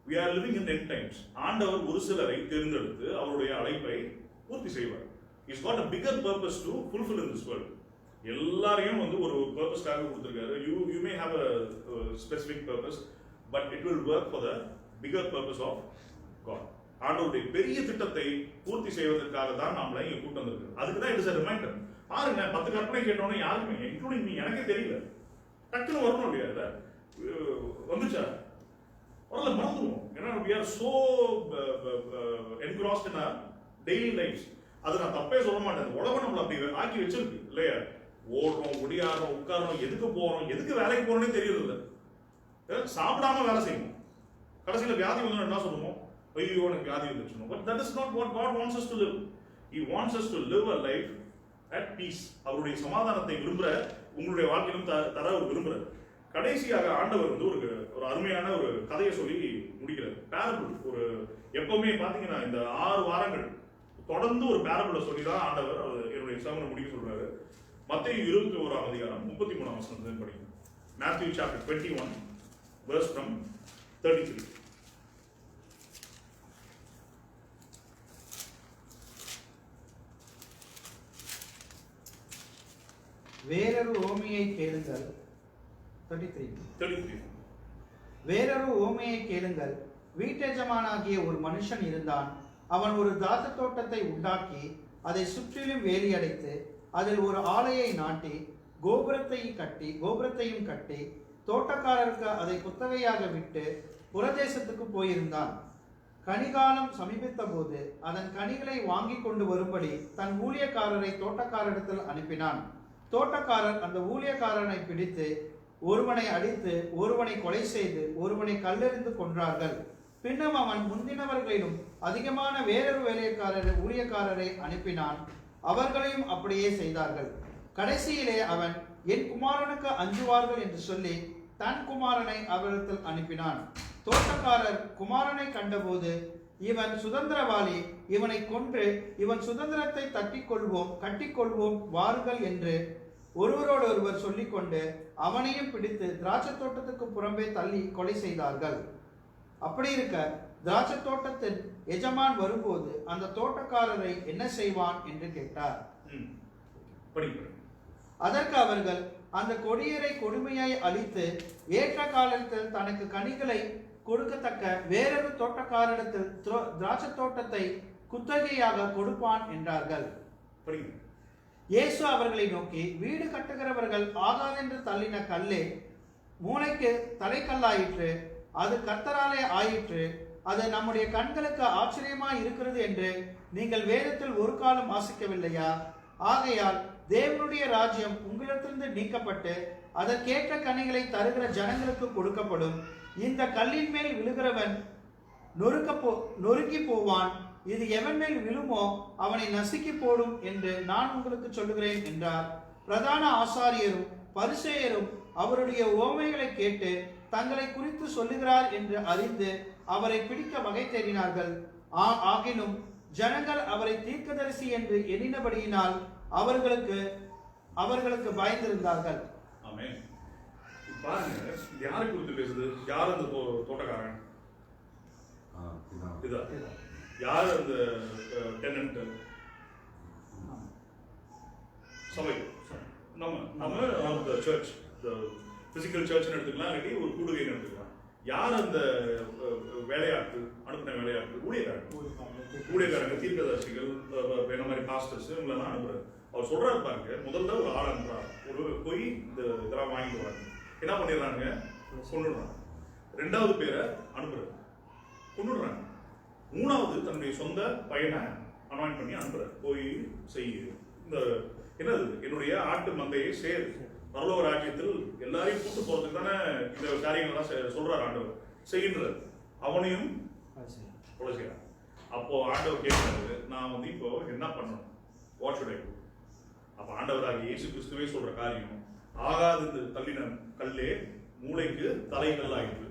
we are living in end times. ஆண்டவர் ஒரு சிலரை தேர்ந்தெடுத்து அவருடைய அழைப்பை பூர்த்தி செய்வார். he's got a bigger purpose to fulfill in this world. எல்லாரையும் வந்து ஒரு பர்பஸ்க்காக கொடுத்திருக்காரு. you may have a specific purpose, but it will work for the bigger purpose of God. ஆண்டவருடைய பெரிய திட்டத்தை பூர்த்தி செய்வதற்காக தான் நம்மளை இங்க கூட்டு வந்திருக்கு. அதுக்கு தான் இட்ஸ் a reminder. பாருங்க, 10 கற்பனை கேட்டோன்னே யாருமே, இன்க்ளூடிங் மீ, எனக்கே தெரியல. டக்குன்னு வரணும் இல்லையா? வந்துச்சா வரல, மறந்துடுவோம். ஏன்னா we are so engrossed in our daily lives. அது நான் தப்பே சொல்ல மாட்டேன். உலகம் நம்மள அப்படி ஆக்கி வச்சிருக்கு இல்லையா? ஓடுறோம், ஒடியாடுறோம், உட்காரோம், எதுக்கு போறோம், எதுக்கு வேலைக்கு போறோம்னே தெரியறது இல்லை. சாப்பிடாம வேலை செய்யணும், கடைசியில வியாதி வந்து என்ன சொல்லுவோம், ஐயோ எனக்கு வியாதி வந்துச்சு. But that is not what God wants us to live. He wants us to live a life at peace. அவருடைய சமாதானத்தை விரும்புற உங்களுடைய வாழ்க்கையிலும் தர ஒரு விரும்புற. கடைசியாக ஆண்டவர் வந்து ஒரு அருமையான ஒரு கதையை சொல்லி முடிக்கிறார். பேரபிள். ஒரு எப்பவுமே பாத்தீங்கன்னா இந்த 6 வாரங்கள் தொடர்ந்து ஒரு பேரபிளை சொல்லி தான் ஆண்டவர் என்னுடைய எக்ஸாம்பிளை முடிக்க சொல்றாரு. மத்தேயு 21ஆம் அதிகாரம் 33ஆம் வசனத்தை படிங்க. Matthew chapter 21 verse from 33. வேறொரு ஓமையை கேளுங்கள். 33. வேறொரு ஓமையை கேளுங்கள். வீட்டெஜமானாகிய ஒரு மனுஷன் இருந்தான். அவன் ஒரு திராட்சை தோட்டத்தை உண்டாக்கி அதை சுற்றிலும் வேலி அடைத்து அதில் ஒரு ஆலையை நாட்டி கோபுரத்தையும் கட்டி தோட்டக்காரருக்கு அதை குத்தகையாக விட்டு புறதேசத்துக்கு போயிருந்தான். கனிகாலம் சமீபித்த போது அதன் கனிகளை வாங்கி கொண்டு வரும்படி தன் ஊழியக்காரரை தோட்டக்காரரிடத்தில் அனுப்பினான். தோட்டக்காரர் அந்த ஊழியக்காரனை பிடித்து ஒருவனை அடித்து ஒருவனை கொலை செய்து ஒருவனை கல்லெறிந்து கொன்றார்கள். பின்னும் அவன் முந்தினவர்களிலும் அதிகமான வேறொரு ஊழியக்காரரை அனுப்பினான். அவர்களையும் அப்படியே செய்தார்கள். கடைசியிலே அவன் என் குமாரனுக்கு அஞ்சுவார்கள் என்று சொல்லி தன் குமாரனை அவரிடத்தில் அனுப்பினான். தோட்டக்காரர் குமாரனை கண்டபோது, இவன் சுதந்திரவாளி, இவனை கொன்று இவன் சுதந்திரத்தை கட்டிக்கொள்வோம் வாருங்கள் என்று ஒருவரோடொருவர் சொல்லிக்கொண்டு அவனையும் பிடித்து திராட்சை தோட்டத்துக்கு புறம்பே தள்ளி கொலை செய்தார்கள். அப்படி இருக்க திராட்சை தோட்டத்தின் எஜமான் வரும்போது அந்த தோட்டக்காரரை என்ன செய்வான் என்று கேட்டார். அதற்கு அவர்கள், அந்த கொடியரை கொடுமையாய் அழித்து ஏற்ற காலத்தில் தனக்கு கனிகளை கொடுக்கத்தக்க வேறொரு தோட்டக்காரிடத்தில் திராட்சை தோட்டத்தை குத்தகையாக கொடுப்பான் என்றார்கள். இயேசு அவர்களை நோக்கி, வீடு கட்டுகிறவர்கள் ஆகாதென்று தள்ளின கல்லே மூளைக்கு தலைக்கல்லாயிற்று, அது கர்த்தராலே ஆயிற்று, அது நம்முடைய கண்களுக்கு ஆச்சரியமாய் இருக்கிறது என்று நீங்கள் வேதத்தில் ஒரு காலம் வாசிக்கவில்லையா? ஆகையால் தேவனுடைய ராஜ்யம் உங்களிடத்திலிருந்து நீக்கப்பட்டு அதற்கேற்ற கனிகளை தருகிற ஜனங்களுக்கு கொடுக்கப்படும். இந்த கல்லின் மேல் விழுகிறவன் நொறுக்கி போவான், இது எவன் மேல் விழுமோ அவனை நசுக்கி போடும் என்று நான் உங்களுக்கு சொல்லுகிறேன் என்றார். பிரதான ஆசாரியரும் பரிசேயரும் அவருடைய ஓமைகளை கேட்டு தங்களை குறித்து சொல்லுகிறார் என்று அறிந்து அவரை பிடிக்க வகை தேடினார்கள். ஆகினும் ஜனங்கள் அவரை தீர்க்கதரிசி என்று எண்ணினபடியினால் அவர்களுக்கு பயந்திருந்தார்கள். ஆமென். பாருங்க, யாரை குறித்து பேசுது? யார் அந்த தோட்டக்காரன்? யார் அந்த டெனன்ட்? சபை. நம்ம சர்ச், பிசிக்கல் சர்ச் எடுத்துக்கலாம், இல்லாட்டி ஒரு கூடுகை எடுத்துக்கலாம். யார் அந்த வேலையாட்கள், அனுப்பின வேலையாட்கள்? ஊழியக்காரங்க, தீர்க்கதரிசிகள், என்ன மாதிரி பாஸ்டர்ஸ், இவங்களெல்லாம் அனுப்புறாரு. அவர் சொல்றாரு பாருங்க, முதல்ல ஒரு ஆள் அனுப்புறாரு, போய் இந்த இதெல்லாம் வாங்கிட்டு வராங்க. என்ன பண்ணிடுறாங்க? கொண்டுடுறாங்க. 2வது பேரை அனுப்புறாரு, கொண்டுடுறாங்க. 3வது தன்னுடைய சொந்த பையனை அனாயிண்ட் பண்ணி அனுப்புறாரு, போய் செய்ய. இந்த என்னது, என்னுடைய ஆட்டு மந்தையை சேர், பரலோக ராஜ்யத்தில் எல்லாரையும் கூட்டு போறதுக்கு தானே இந்த காரியங்கள்லாம் சொல்றாரு ஆண்டவர். செய்கின்றார். அவனையும் கொலை செய்யறான். அப்போ ஆண்டவர் கேட்கிறாரு, நான் வந்து இப்போ என்ன பண்ணணும்? What should I to? அப்ப ஆண்டவராக இயேசு கிறிஸ்துவே சொல்ற காரியம், ஆகாது தள்ளின கல்லே மூளைக்கு தலைக்கல்லாயிற்று.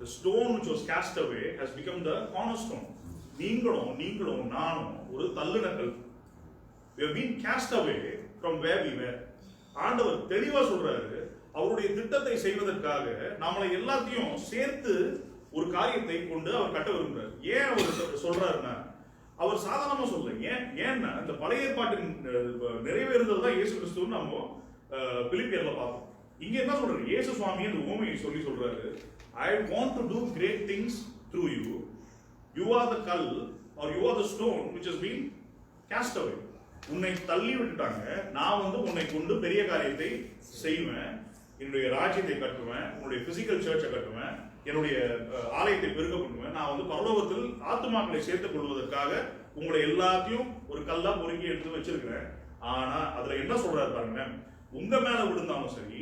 The stone which was cast away has become the cornerstone. நீங்களும் நானும் ஒரு தள்ளின கல். We have been cast away from where we were. ஆண்டவர் தெளிவா சொல்றாரு, அவருடைய திட்டத்தை செய்வதற்காக நம்மளை எல்லாத்தையும் சேர்த்து ஒரு காரியத்தை கொண்டு அவர் கட்ட விரும்புறார். ஏன் அவர் சொல்றாருன்னா, அவர் சாதாரணமா சொல்ல, ஏன்னா இந்த பழைய ஏற்பாட்டின் நிறைவேறுதல் தான் இயேசு கிறிஸ்துன்னு நம்ம பிலிப்பியர்ல பார்த்தோம். இங்க என்ன சொல்றாரு, இயேசு சுவாமி அந்த உவமையை சொல்லி சொல்றாரு, I want to do great things through you. You are the kal or you are the stone which has been cast away. உன்னை தள்ளி விட்டுட்டாங்க, நான் உன்னை கொண்டு பெரிய காரியத்தை செய்வேன், என்னுடைய ராஜ்யத்தை கட்டுவேன், உன்னுடைய பிசிக்கல் சர்ச்சை கட்டுவேன், என்னுடைய ஆலயத்தை பெருக்க பண்ணுவேன், நான் பரலோகத்தில் ஆத்துமாக்களை சேர்த்துக் கொள்வதற்காக உங்களை எல்லாத்தையும் ஒரு கல்லா பொறுக்கி எடுத்து வச்சிருக்கிறேன். ஆனா அதுல என்ன சொல்றாரு பாருங்க, உங்க மேல விழுந்தாலும் சரி,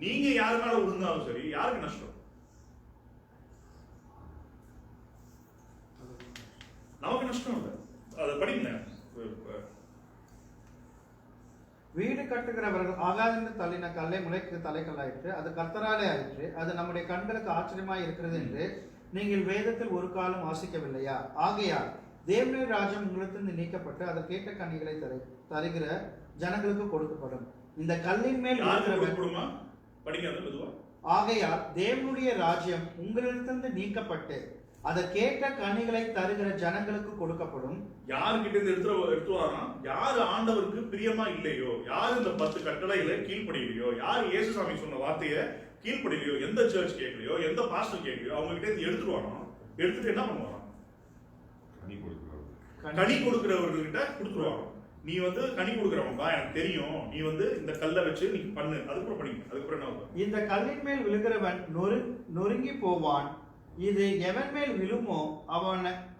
நீங்க யார் மேல விழுந்தாலும் சரி, யாருக்கு நஷ்டம்? நமக்கு நஷ்டம் இல்லை. அதை படிங்க. வீடு கட்டுகிறவர்கள் ஆகாதென்று தள்ளின கல்லை முளைக்கு தலைக்கல்லாயிற்று, அது கர்த்தராலே ஆயிற்று, அது நம்முடைய கண்களுக்கு ஆச்சரியமாய் இருக்கிறது என்று நீங்கள் வேதத்தில் ஒரு காலம் வாசிக்கவில்லையா? ஆகையால் தேவனுடைய ராஜ்யம் உங்களிடத்திலிருந்து நீக்கப்பட்டு அதை கேட்ட கனிகளை தருகிற ஜனங்களுக்கு கொடுக்கப்படும். இந்த கல்லின் மேல் ஆகையால் தேவனுடைய ராஜ்யம் உங்களிடத்திலிருந்து நீக்கப்பட்டு அதை கேட்ட கனிகளை தருகிற ஜனங்களுக்கு கொடுக்கப்படும். யாருக்கிட்ட இருந்து எடுத்து வரான்? யாரு ஆண்டவருக்கு பிரியமா இல்லையோ, யாரு இந்த 10 கட்டளைகளை கீழ்ப்படியலையோ, யாரு இயேசுசாமி சொன்ன வார்த்தையை கீழ்ப்படியலையோ, எந்த சர்ச் கேட்கலையோ, எந்த பாஸ்டர் கேட்கலையோ, அவங்க கிட்ட இருந்து எடுத்துட்டு வரான். எடுத்துட்டு என்ன பண்ணுவான்? கனி கொடுக்கிறவர்கிட்ட கொடுத்துருவாங்க. நீ கனி கொடுக்கிறவன்பா, எனக்கு தெரியும், நீ இந்த கல்லை வச்சு நீ பண்ணு, அதுக்கப்புறம் படிங்க. அதுக்கப்புறம் என்ன? இந்த கல்லின் மேல் விழுகிறவன் நொறுங்கி போவான், இது எவன் மேல் விழுமோ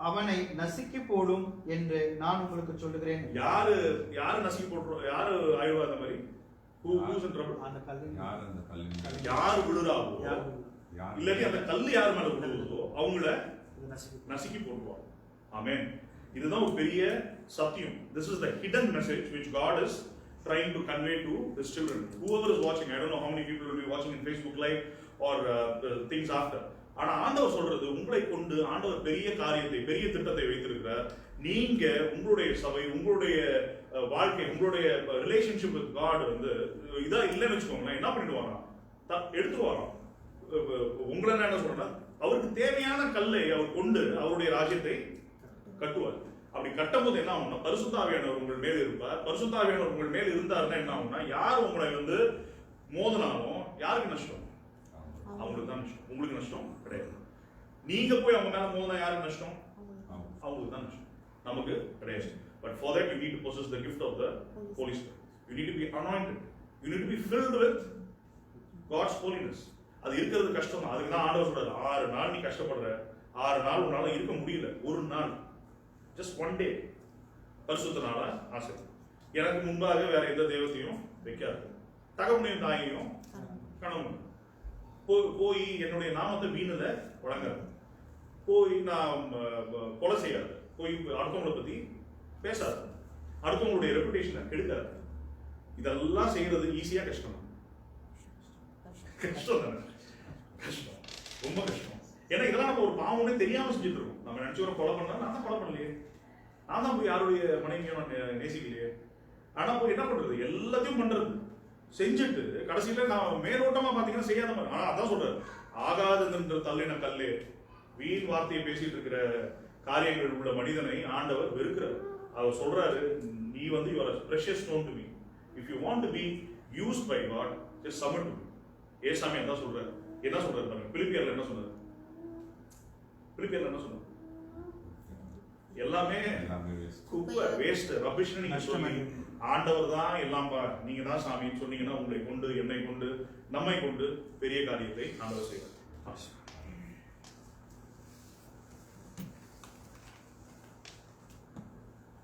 அவனை நசுக்கி போடும் என்று நான் உங்களுக்கு சொல்லுகிறேன். யாரு நசுக்கி போடுறோம்? யாரு ஆய்வா? அந்த மாதிரி யாரு விழுறாவோ, இல்லாட்டி அந்த கல்லு யாரு மேல விழுவதோ அவங்கள நசுக்கி போடுவாங்க. ஆமென். இதுதான் ஒரு பெரிய சத்தியம். This is the hidden message which God is trying to convey to his children. Whoever is watching, I don't know how many people will be watching in Facebook Live or things after. ஆனா ஆண்டவர் சொல்றது, உங்களை கொண்டு ஆண்டவர் பெரிய காரியத்தை, பெரிய திட்டத்தை வைத்திருக்கிறார். நீங்க உங்களுடைய சபை, உங்களுடைய வாழ்க்கை, உங்களுடைய ரிலேஷன்ஷிப் வித் காட் இதா இல்லைன்னு வச்சுக்கோங்களேன், என்ன பண்ணிட்டு வரான்? எடுத்துட்டு வரான். உங்களை என்ன சொல்றேன்னா, அவருக்கு தேவையான கல்லை அவர் கொண்டு அவருடைய ராஜ்யத்தை கட்டுவார். அப்படி கட்டும் போது என்ன ஆகும்னா, பரிசுத்த ஆவியானவர் உங்கள் மேல இருப்பார். பரிசுத்த ஆவியானவர் உங்கள் மேல இருந்தாருன்னா என்ன ஆகும்னா, யார் உங்களை மோதினாலும் யாருக்கு நஷ்டம்? அவங்களுக்கு தான் நஷ்டம். உங்களுக்கு நஷ்டம் கிடையாது. நீங்க போய் அவங்க மேல மோதினா யாருக்கு நஷ்டம்? அவங்களுக்கு தான் நஷ்டம், நமக்கு கிடையாது. But for that you need to possess the gift of the Holy Spirit. You need to be anointed. You need to be filled with God's holiness. அது இருக்கிறது கஷ்டம் தான். அதுக்கு தான் ஆண்டவர் சொல்றாரு, 6 நாள் நீ கஷ்டப்படுற, 6 நாள் உன்னால இருக்க முடியல, ஒரு நாள், just one day பரிசுத்த நாளா ஆசை. எனக்கு முன்பாக வேற எந்த தெய்வத்தையும் வைக்காது, தகவனையும் தாயையும் கணவன் போய் என்னுடைய நாமத்தை வீணுல வழங்காது, போய் நான் கொலை செய்யாது, போய் அடுத்தவங்களை பத்தி பேசாது, அடுத்தவங்களுடைய ரெப்புடேஷனை கெடுக்காது. இதெல்லாம் செய்யறது ஈஸியா கஷ்டம்? கஷ்டம் தானே? கஷ்டம், ரொம்ப கஷ்டம். ஏன்னா இதெல்லாம் நம்ம ஒரு பாவம்னே தெரியாம செஞ்சுட்டு இருக்கோம். நம்ம நினைச்சு கொலை பண்ணா, நான் தான் கொலை பண்ணலையே, நான் தான் போய் யாருடைய மனைவியும் நான் நேசிக்கலையே. ஆனா போய் என்ன பண்றது? எல்லாத்தையும் பண்றது, செஞ்சுட்டு கடைசியில நான் மேலோட்டமா பாத்தீங்கன்னா செய்யாத மாதிரி. ஆனா அதான் சொல்றாரு, ஆகாதென்று தள்ளின கல்லே, வீண் வார்த்தையை பேசிட்டு இருக்கிற காரியங்கள் உள்ள மனிதனை ஆண்டவர் வெறுக்கிறார். அவர் சொல்றாரு, நீ you are a precious stone to me. If you want to be used by God, just submit to me. ஏசாமி அதான் சொல்றாரு. என்ன சொல்றாரு பாருங்க, பிலிப்பியர்ல என்ன சொன்னாரு? பிலிப்பியர்ல என்ன சொன்னாரு? எல்லாமே குப்பை, வேஸ்ட், ரபிஷ்னு நீங்க சொல்லி, ஆண்டவர் தான் எல்லாம், நீங்க தான் சாமின்னு சொன்னீங்கன்னா உங்களை கொண்டு, என்னை கொண்டு, நம்மை கொண்டு பெரிய காரியத்தை ஆண்டவர் செய்வார்.